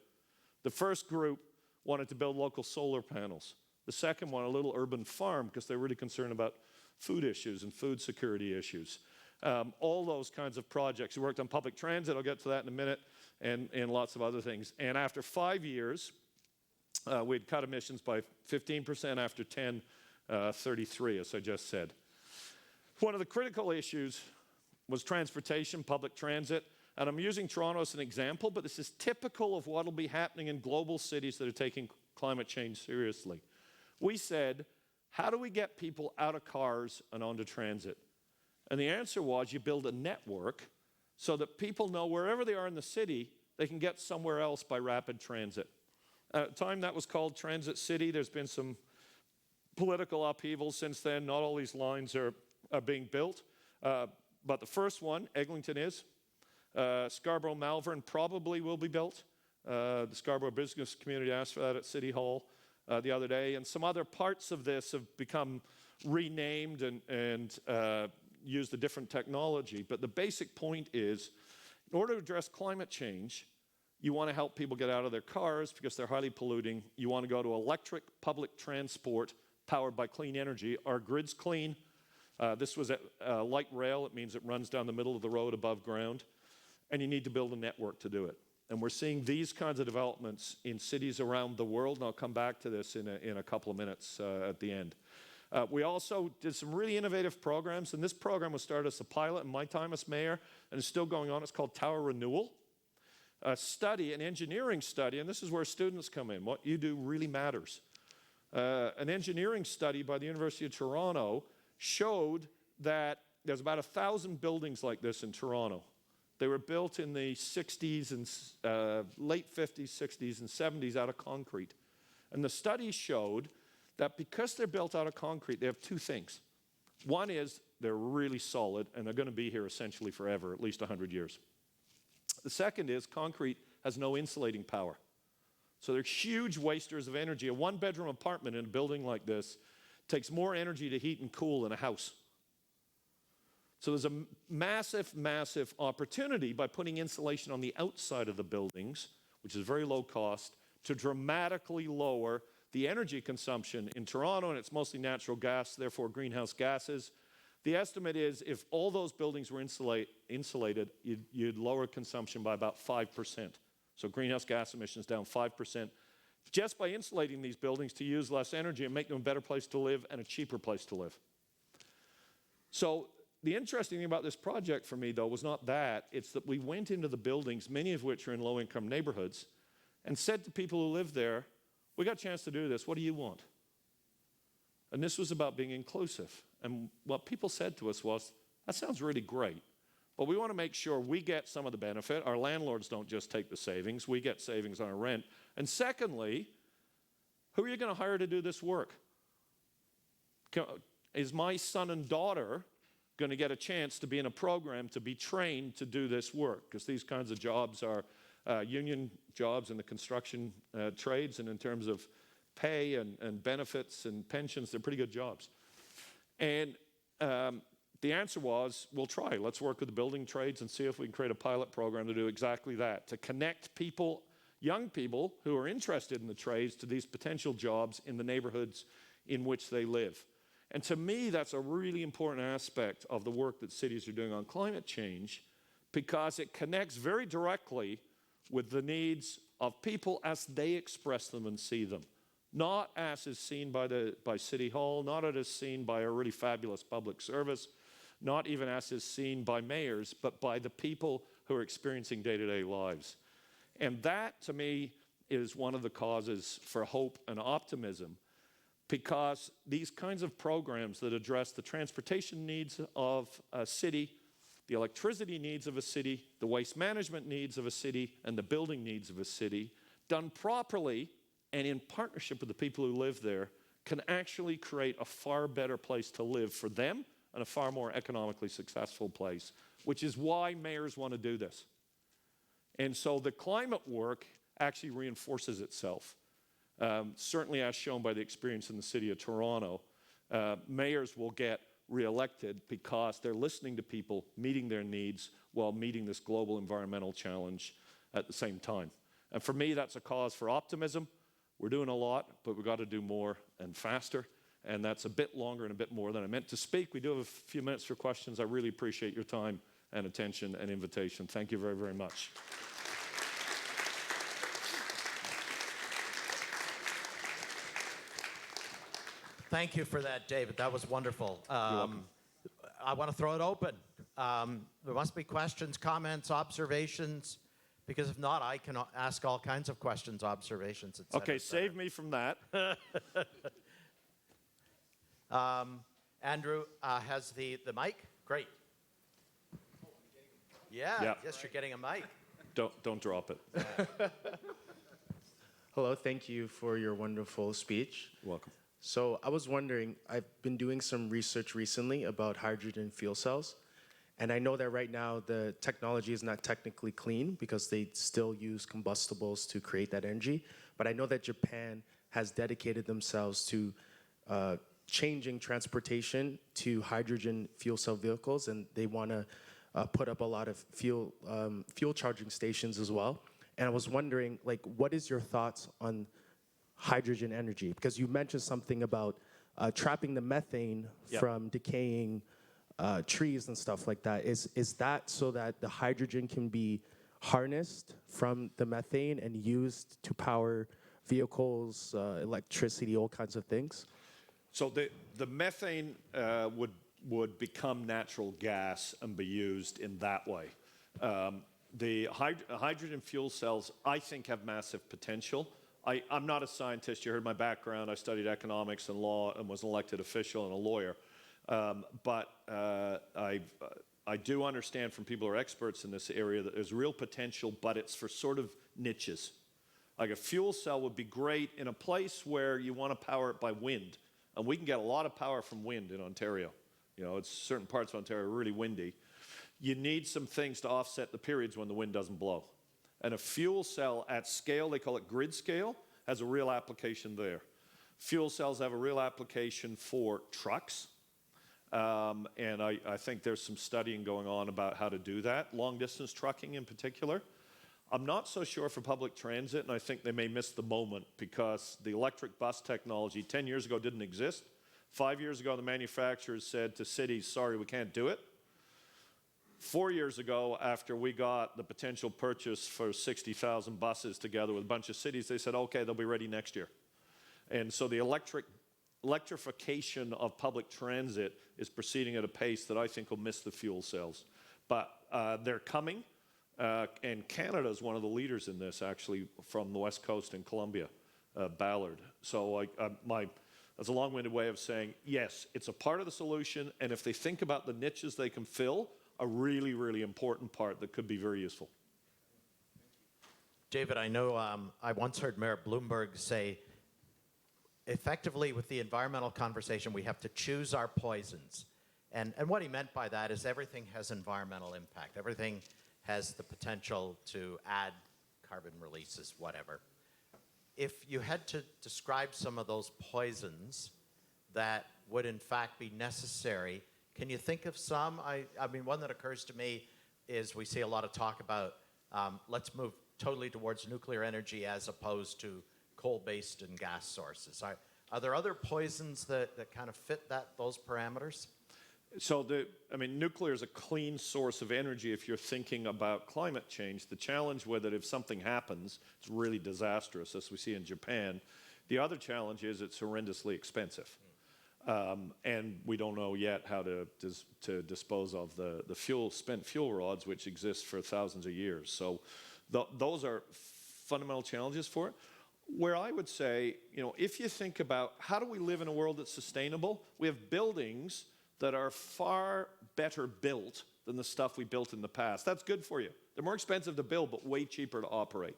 The first group wanted to build local solar panels. The second one, a little urban farm, because they're really concerned about food issues and food security issues. All those kinds of projects. We worked on public transit, I'll get to that in a minute, and lots of other things. And after 5 years, we'd cut emissions by 15%, after 10, 33, as I just said. One of the critical issues was transportation, public transit. And I'm using Toronto as an example, but this is typical of what will be happening in global cities that are taking climate change seriously. We said, how do we get people out of cars and onto transit? And the answer was you build a network so that people know wherever they are in the city, they can get somewhere else by rapid transit. At the time that was called Transit City. There's been some political upheaval since then. Not all these lines are being built. But the first one, Eglinton is. Scarborough Malvern probably will be built. The Scarborough business community asked for that at City Hall the other day. And some other parts of this have become renamed and used a different technology. But the basic point is, in order to address climate change, you want to help people get out of their cars because they're highly polluting. You want to go to electric public transport powered by clean energy. Our grid's clean. This was a light rail. It means it runs down the middle of the road above ground. And you need to build a network to do it. And we're seeing these kinds of developments in cities around the world, and I'll come back to this in a couple of minutes at the end. We also did some really innovative programs, and this program was started as a pilot in my time as mayor, and it's still going on. It's called Tower Renewal. A study, an engineering study, and this is where students come in. What you do really matters. An engineering study by the University of Toronto showed that there's about 1,000 buildings like this in Toronto. They were built in the 60s and late 50s, 60s, and 70s out of concrete. And the study showed that because they're built out of concrete, they have two things. One is they're really solid, and they're going to be here essentially forever, at least 100 years. The second is concrete has no insulating power. So they're huge wasters of energy. A one-bedroom apartment in a building like this takes more energy to heat and cool than a house. So there's a massive, massive opportunity by putting insulation on the outside of the buildings, which is very low cost, to dramatically lower the energy consumption in Toronto, and it's mostly natural gas, therefore greenhouse gases. The estimate is if all those buildings were insulated, you'd lower consumption by about 5%. So greenhouse gas emissions down 5%, just by insulating these buildings to use less energy and make them a better place to live and a cheaper place to live. So the interesting thing about this project for me, though, was not that. It's that we went into the buildings, many of which are in low-income neighborhoods, and said to people who live there, we got a chance to do this. What do you want? And this was about being inclusive. And what people said to us was, that sounds really great, but we want to make sure we get some of the benefit. Our landlords don't just take the savings. We get savings on our rent. And secondly, who are you going to hire to do this work? Is my son and daughter going to get a chance to be in a program to be trained to do this work? Because these kinds of jobs are union jobs in the construction trades, and in terms of pay and benefits and pensions, they're pretty good jobs. And the answer was, we'll try. Let's work with the building trades and see if we can create a pilot program to do exactly that, to connect people, young people who are interested in the trades, to these potential jobs in the neighborhoods in which they live. And to me, that's a really important aspect of the work that cities are doing on climate change, because it connects very directly with the needs of people as they express them and see them. Not as is seen by City Hall, not as is seen by a really fabulous public service, not even as is seen by mayors, but by the people who are experiencing day-to-day lives. And that, to me, is one of the causes for hope and optimism, because these kinds of programs that address the transportation needs of a city, the electricity needs of a city, the waste management needs of a city, and the building needs of a city, done properly and in partnership with the people who live there, can actually create a far better place to live for them and a far more economically successful place, which is why mayors want to do this. And so the climate work actually reinforces itself. Certainly as shown by the experience in the city of Toronto, mayors will get reelected because they're listening to people, meeting their needs while meeting this global environmental challenge at the same time. And for me, that's a cause for optimism. We're doing a lot, but we've got to do more and faster. And that's a bit longer and a bit more than I meant to speak. We do have a few minutes for questions. I really appreciate your time and attention and invitation. Thank you very, very much. Thank you for that, David. That was wonderful. You're welcome. I want to throw it open. There must be questions, comments, observations, because if not, I can ask all kinds of questions, observations, etc. Okay, save me from that. Andrew has the mic. Great. Yeah, yes, you're getting a mic. Don't drop it. Hello, thank you for your wonderful speech. You're welcome. So I was wondering, I've been doing some research recently about hydrogen fuel cells, and I know that right now the technology is not technically clean because they still use combustibles to create that energy, but I know that Japan has dedicated themselves to changing transportation to hydrogen fuel cell vehicles, and they want to put up a lot of fuel charging stations as well. And I was wondering, like, what is your thoughts on hydrogen energy? Because you mentioned something about trapping the methane from decaying trees and stuff like that. Is that so that the hydrogen can be harnessed from the methane and used to power vehicles, electricity, all kinds of things? So the methane would become natural gas and be used in that way. The hydrogen fuel cells, I think, have massive potential. I'm not a scientist. You heard my background. I studied economics and law and was an elected official and a lawyer. But I do understand from people who are experts in this area that there's real potential, but it's for sort of niches. Like a fuel cell would be great in a place where you want to power it by wind. And we can get a lot of power from wind in Ontario. You know, it's certain parts of Ontario are really windy. You need some things to offset the periods when the wind doesn't blow. And a fuel cell at scale, they call it grid scale, has a real application there. Fuel cells have a real application for trucks. And I think there's some studying going on about how to do that, long-distance trucking in particular. I'm not so sure for public transit, and I think they may miss the moment because the electric bus technology 10 years ago didn't exist. 5 years ago, the manufacturers said to cities, sorry, we can't do it. 4 years ago, after we got the potential purchase for 60,000 buses together with a bunch of cities, they said, okay, they'll be ready next year. And so the electrification of public transit is proceeding at a pace that I think will miss the fuel cells. But they're coming. And Canada is one of the leaders in this, actually, from the West Coast in Columbia, Ballard. So that's a long-winded way of saying, yes, it's a part of the solution, and if they think about the niches they can fill, a really, really important part that could be very useful. David, I know I once heard Mayor Bloomberg say, effectively with the environmental conversation, we have to choose our poisons. And what he meant by that is everything has environmental impact. Everything has the potential to add carbon releases, whatever. If you had to describe some of those poisons that would in fact be necessary, can you think of some? I mean, one that occurs to me is we see a lot of talk about let's move totally towards nuclear energy as opposed to coal-based and gas sources. Are there other poisons that kind of fit those parameters? So, nuclear is a clean source of energy if you're thinking about climate change. The challenge with it, if something happens, it's really disastrous, as we see in Japan. The other challenge is it's horrendously expensive. And we don't know yet how to dispose of the spent fuel rods, which exist for thousands of years. So those are fundamental challenges for it. Where I would say, if you think about how do we live in a world that's sustainable, we have buildings that are far better built than the stuff we built in the past. That's good for you. They're more expensive to build, but way cheaper to operate.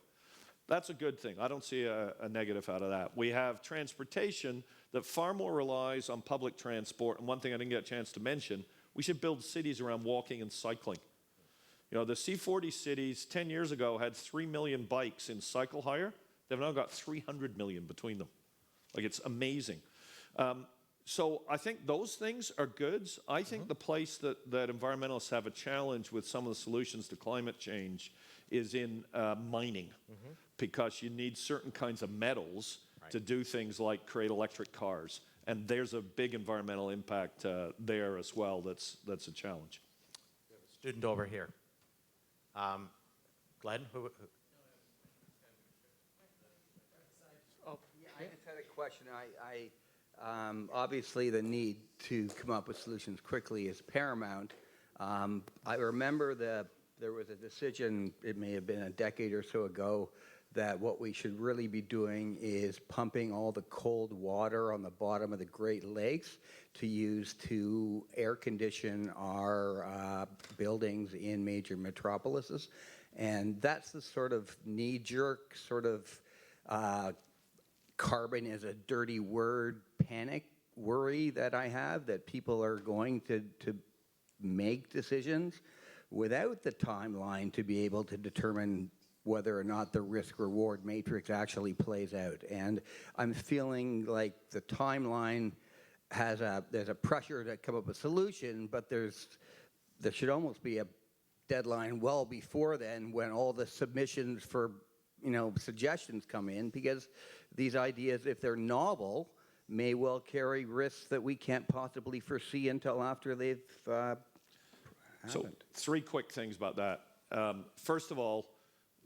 That's a good thing. I don't see a negative out of that. We have transportation that far more relies on public transport. And one thing I didn't get a chance to mention, we should build cities around walking and cycling. The C40 cities 10 years ago had 3 million bikes in cycle hire. They've now got 300 million between them. Like, it's amazing. So I think those things are goods. I think the place that environmentalists have a challenge with some of the solutions to climate change is in mining, because you need certain kinds of metals to do things like create electric cars. And there's a big environmental impact there as well that's a challenge. Student over here. Glenn, who? Oh, yeah, I just had a question. Obviously, the need to come up with solutions quickly is paramount. I remember there was a decision, it may have been a decade or so ago, that what we should really be doing is pumping all the cold water on the bottom of the Great Lakes to use to air condition our buildings in major metropolises. And that's the sort of knee-jerk sort of carbon is a dirty word panic worry that I have, that people are going to make decisions without the timeline to be able to determine whether or not the risk-reward matrix actually plays out. And I'm feeling like the timeline there's a pressure to come up with a solution, but there should almost be a deadline well before then when all the submissions for suggestions come in, because these ideas, if they're novel, may well carry risks that we can't possibly foresee until after they've So happened. 3 quick things about that. First of all,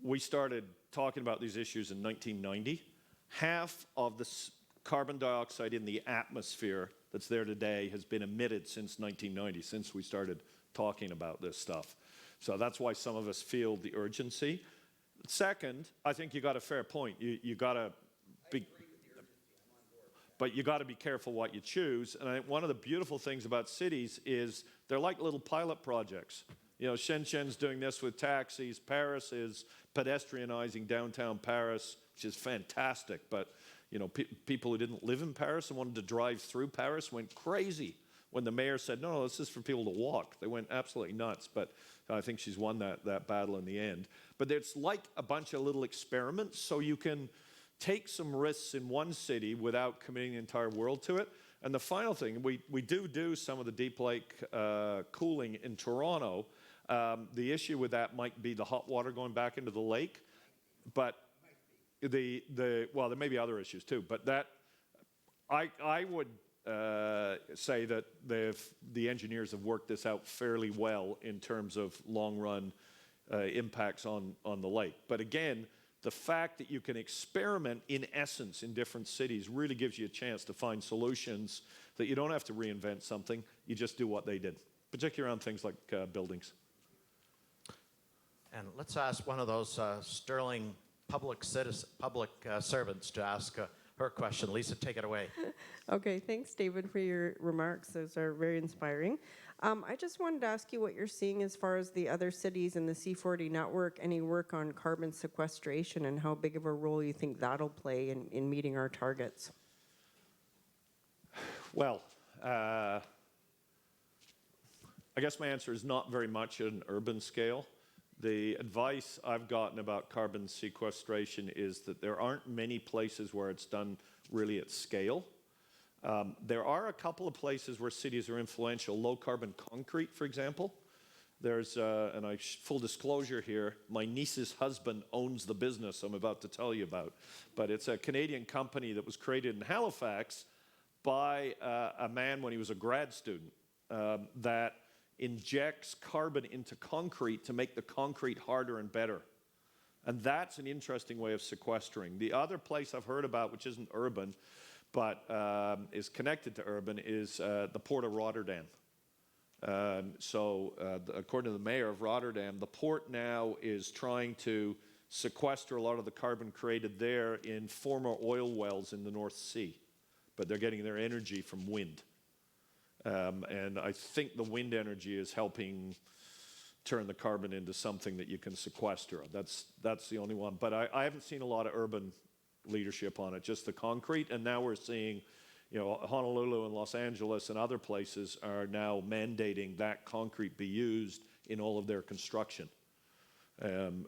we started talking about these issues in 1990. Half of the carbon dioxide in the atmosphere that's there today has been emitted since 1990, since we started talking about this stuff. So that's why some of us feel the urgency. Second, I think you got a fair point. You got to be, but you got to be careful what you choose. And I think one of the beautiful things about cities is they're like little pilot projects. You know, Shenzhen's doing this with taxis. Paris is pedestrianizing downtown Paris, which is fantastic. But, you know, people who didn't live in Paris and wanted to drive through Paris went crazy when the mayor said, no, this is for people to walk. They went absolutely nuts. But I think she's won that battle in the end. But it's like a bunch of little experiments, so you can take some risks in one city without committing the entire world to it. And the final thing, we do some of the deep lake cooling in Toronto. The issue with that might be the hot water going back into the lake, but well, there may be other issues too. But that I would say that the engineers have worked this out fairly well in terms of long run impacts on the lake. But again, the fact that you can experiment in essence in different cities really gives you a chance to find solutions that you don't have to reinvent something. You just do what they did, particularly around things like buildings. And let's ask one of those sterling public servants to ask her question. Lisa, take it away. Okay, thanks, David, for your remarks. Those are very inspiring. I just wanted to ask you what you're seeing as far as the other cities in the C40 network, any work on carbon sequestration, and how big of a role you think that'll play in meeting our targets. Well, I guess my answer is not very much at an urban scale. The advice I've gotten about carbon sequestration is that there aren't many places where it's done really at scale. There are a couple of places where cities are influential. Low carbon concrete, for example. There's, and full disclosure here, my niece's husband owns the business I'm about to tell you about. But it's a Canadian company that was created in Halifax by a man when he was a grad student that injects carbon into concrete to make the concrete harder and better. And that's an interesting way of sequestering. The other place I've heard about, which isn't urban, but is connected to urban, is the Port of Rotterdam. According to the mayor of Rotterdam, the port now is trying to sequester a lot of the carbon created there in former oil wells in the North Sea. But they're getting their energy from wind. And I think the wind energy is helping turn the carbon into something that you can sequester. That's the only one. But I haven't seen a lot of urban leadership on it, just the concrete. And now we're seeing, you know, Honolulu and Los Angeles and other places are now mandating that concrete be used in all of their construction.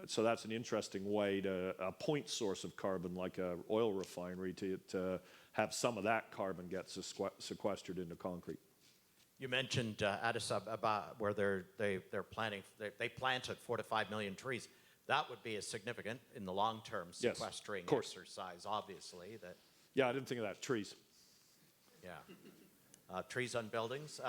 So that's an interesting way to, a point source of carbon like an oil refinery to have some of that carbon get sequestered into concrete. You mentioned Addis Ababa, where they planted 4 to 5 million trees. That would be a significant, in the long term, sequestering exercise, obviously. Yeah, I didn't think of that. Trees. Yeah. Trees on buildings.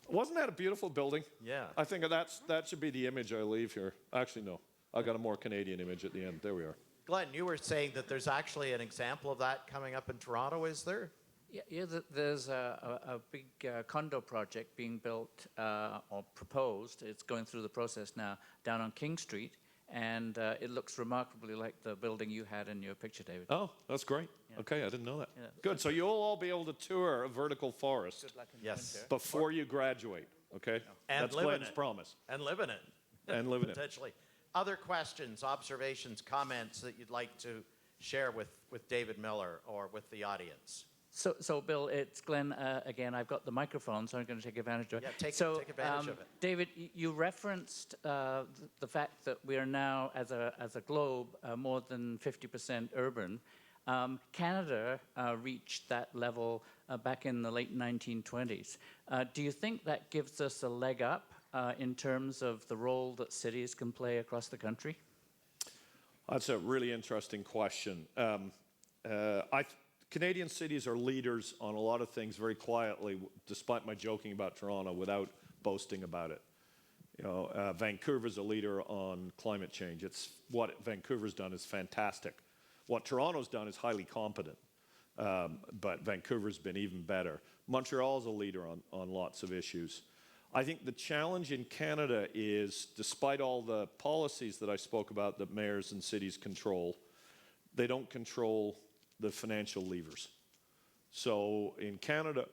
Wasn't that a beautiful building? Yeah. I think that should be the image I leave here. Actually, no. I got a more Canadian image at the end. There we are. Glenn, you were saying that there's actually an example of that coming up in Toronto, is there? Yeah, there's a big condo project being built or proposed. It's going through the process now down on King Street, and it looks remarkably like the building you had in your picture, David. Oh, that's great. Yeah. Okay, I didn't know that. Yeah. Good. So you'll all be able to tour a vertical forest Good luck in the Yes. winter. before you graduate. Okay, And that's live in Glenn's it. promise. And live in it. And live in it. Potentially. Other questions, observations, comments that you'd like to share with David Miller or with the audience? So Bill, it's Glenn again. I've got the microphone, so I'm going to take advantage of it. Yeah, take advantage of it. David, you referenced the fact that we are now, as a globe, more than 50% urban. Canada reached that level back in the late 1920s. Do you think that gives us a leg up in terms of the role that cities can play across the country? That's a really interesting question. Canadian cities are leaders on a lot of things very quietly, despite my joking about Toronto, without boasting about it. You know, Vancouver's a leader on climate change. It's what Vancouver's done is fantastic. What Toronto's done is highly competent, but Vancouver's been even better. Montreal's a leader on lots of issues. I think the challenge in Canada is, despite all the policies that I spoke about that mayors and cities control, they don't control the financial levers. So in Canada,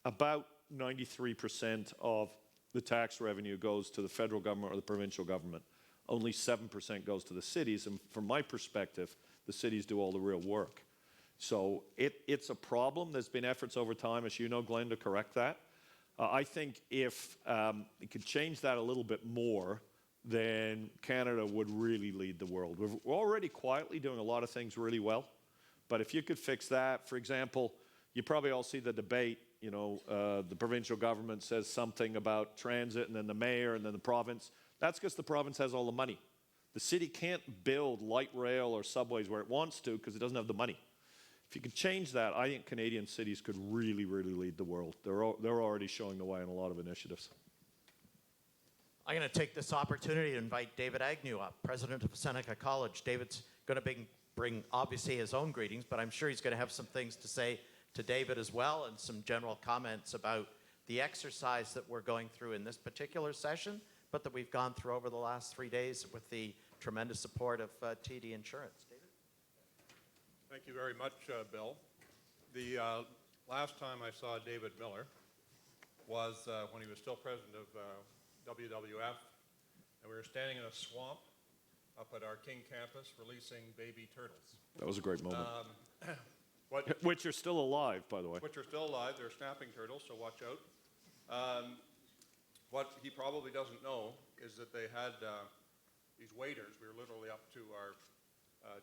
about 93% of the tax revenue goes to the federal government or the provincial government. Only 7% goes to the cities, and from my perspective, the cities do all the real work. So it's a problem. There's been efforts over time, as you know, Glenn, to correct that. I think if it could change that a little bit more, then Canada would really lead the world. We're already quietly doing a lot of things really well, but if you could fix that, for example, you probably all see the debate, you know, the provincial government says something about transit, and then the mayor, and then the province. That's because the province has all the money. The city can't build light rail or subways where it wants to because it doesn't have the money. If you could change that, I think Canadian cities could really, really lead the world. They're already showing the way in a lot of initiatives. I'm going to take this opportunity to invite David Agnew up, president of Seneca College. David's going to bring obviously his own greetings, but I'm sure he's going to have some things to say to David as well, and some general comments about the exercise that we're going through in this particular session, but that we've gone through over the last 3 days with the tremendous support of TD Insurance. David? Thank you very much, Bill. The last time I saw David Miller was when he was still president of WWF, and we were standing in a swamp up at our King campus releasing baby turtles. That was a great moment. Which are still alive, by the way. Which are still alive. They're snapping turtles, so watch out. What he probably doesn't know is that they had these waders. We were literally up to our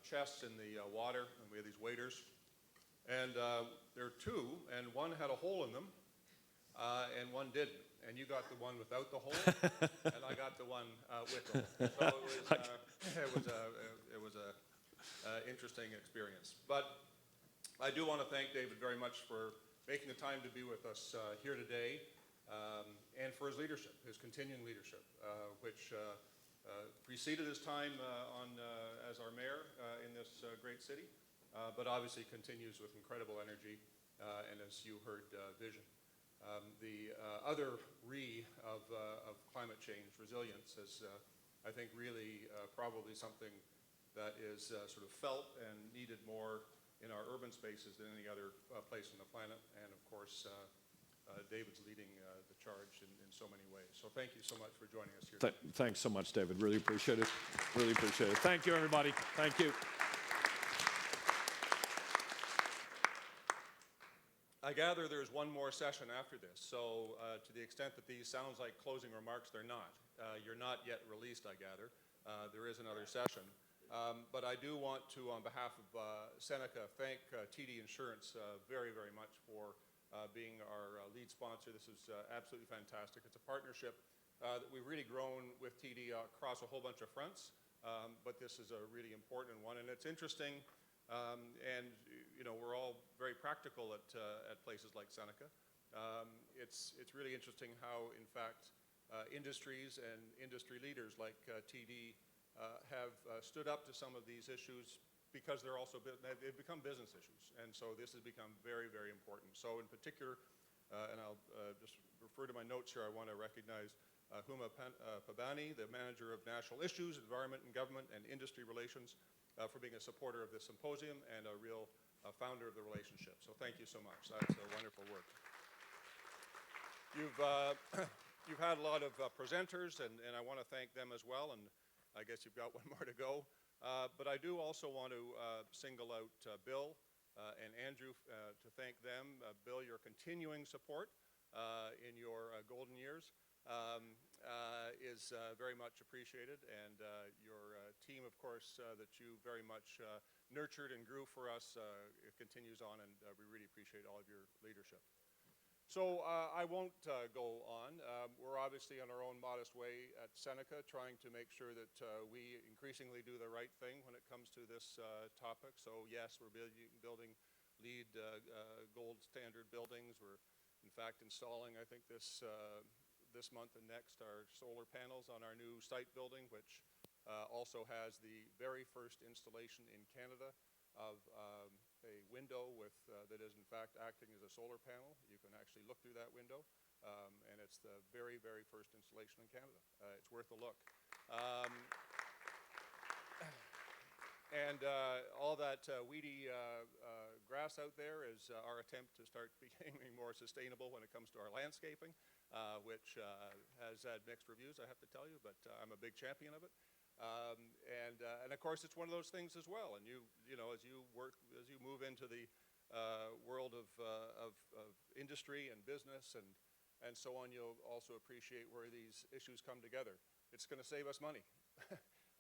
chests in the water, and we had these waders. And there are two, and one had a hole in them, and one didn't. And you got the one without the hole, and I got the one with the hole. So it was a interesting experience. But I do want to thank David very much for making the time to be with us here today, and for his leadership, his continuing leadership, which preceded his time as our mayor in this great city, but obviously continues with incredible energy and, as you heard, vision. The other of climate change, resilience, is, I think, really probably something that is sort of felt and needed more in our urban spaces than any other place on the planet. And of course, David's leading the charge in so many ways. So thank you so much for joining us here. Thanks so much, David. Really appreciate it. Really appreciate it. Thank you, everybody. Thank you. I gather there's one more session after this. So to the extent that these sounds like closing remarks, they're not. You're not yet released, I gather. There is another session. But I do want to, on behalf of Seneca, thank TD Insurance very, very much for being our lead sponsor. This is absolutely fantastic. It's a partnership that we've really grown with TD across a whole bunch of fronts, but this is a really important one. And it's interesting, and you know, we're all very practical at places like Seneca. It's really interesting how, in fact, industries and industry leaders like TD have stood up to some of these issues because they've become business issues. And so this has become very, very important. So in particular, and I'll just refer to my notes here, I want to recognize Huma Pabani, the Manager of National Issues, Environment and Government and Industry Relations, for being a supporter of this symposium and a real founder of the relationship. So thank you so much. That's a wonderful work. You've had a lot of presenters, and I want to thank them as well. And I guess you've got one more to go. But I do also want to single out Bill and Andrew to thank them. Bill, your continuing support in your golden years is very much appreciated. And your team, of course, that you very much nurtured and grew for us, it continues on, and we really appreciate all of your leadership. So I won't go on. We're obviously in our own modest way at Seneca trying to make sure that we increasingly do the right thing when it comes to this topic. So yes, we're building LEED gold standard buildings. We're, in fact, installing, I think, this month and next, our solar panels on our new site building, which also has the very first installation in Canada of a window that is, in fact, acting as a solar panel. You can actually look through that window, and it's the very, very first installation in Canada. It's worth a look. And all that weedy grass out there is our attempt to start becoming more sustainable when it comes to our landscaping, which has had mixed reviews, I have to tell you, but I'm a big champion of it. And of course, it's one of those things as well. And you know, as you move into the world of industry and business and so on, you'll also appreciate where these issues come together. It's going to save us money.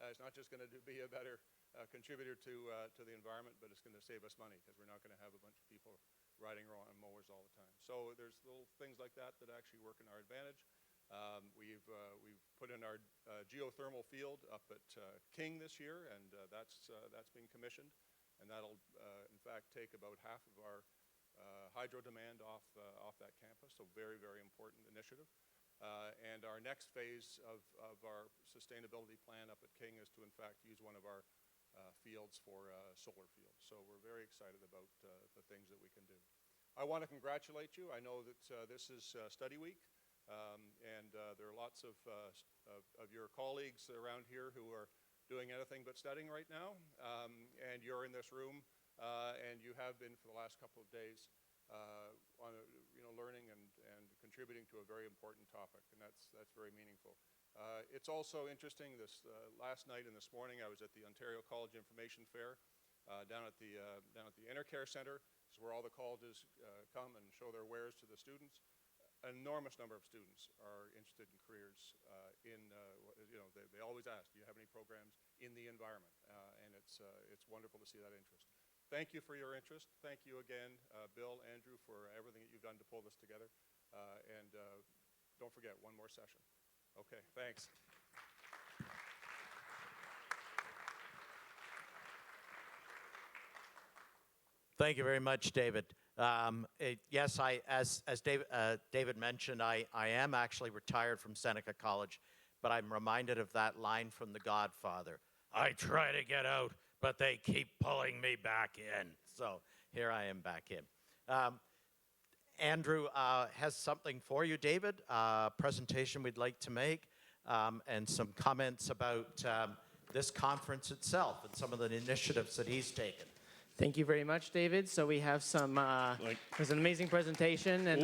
It's not just going to be a better contributor to the environment, but it's going to save us money because we're not going to have a bunch of people riding around on mowers all the time. So there's little things like that that actually work in our advantage. We've put in our geothermal field up at King this year, and that's being commissioned, and that'll in fact take about half of our hydro demand off that campus. So very, very important initiative. And our next phase of our sustainability plan up at King is to in fact use one of our fields for solar fields. So we're very excited about the things that we can do. I want to congratulate you. I know that this is study week, and there are lots of your colleagues around here who are doing anything but studying right now, and you're in this room, and you have been for the last couple of days learning and contributing to a very important topic, and that's very meaningful. It's also interesting, this last night and this morning I was at the Ontario College Information Fair down at the Intercare Center. This is where all the colleges come and show their wares to the students. An enormous number of students are interested in careers they always ask, do you have any programs in the environment? And it's wonderful to see that interest. Thank you for your interest. Thank you again, Bill, Andrew, for everything that you've done to pull this together. And don't forget, one more session. Okay, thanks. Thank you very much, David. Yes, as David mentioned, I am actually retired from Seneca College, but I'm reminded of that line from The Godfather. I try to get out, but they keep pulling me back in. So here I am back in. Andrew has something for you, David, a presentation we'd like to make, and some comments about this conference itself and some of the initiatives that he's taken. Thank you very much, David. So we have some, it was an amazing presentation, and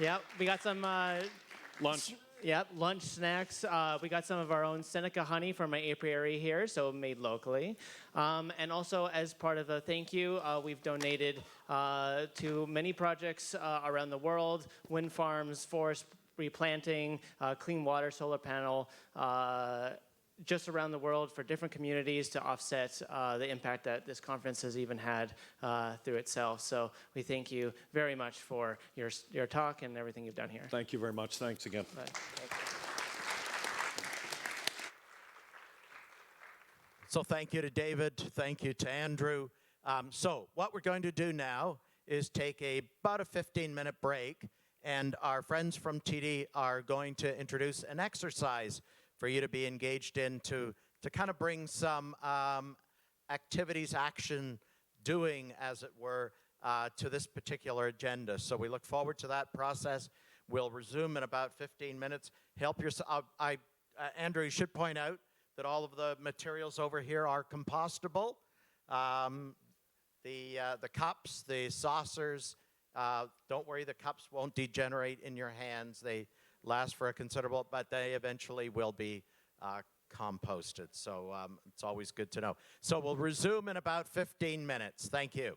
yeah, we got some Lunch. Yep, lunch, snacks. We got some of our own Seneca honey from my apiary here, so made locally. And also, as part of a thank you, we've donated to many projects around the world: wind farms, forest replanting, clean water, solar panel, just around the world for different communities to offset the impact that this conference has even had through itself. So we thank you very much for your talk and everything you've done here. Thank you very much. Thanks again. Bye. So thank you to David. Thank you to Andrew. So what we're going to do now is take about a 15-minute break, and our friends from TD are going to introduce an exercise for you to be engaged in to kind of bring some activities, action, doing, as it were, to this particular agenda. So we look forward to that process. We'll resume in about 15 minutes. Help yourself. Andrew, you should point out that all of the materials over here are compostable. The cups, the saucers, don't worry, the cups won't degenerate in your hands. They last for a considerable, but they eventually will be composted. So it's always good to know. So we'll resume in about 15 minutes. Thank you.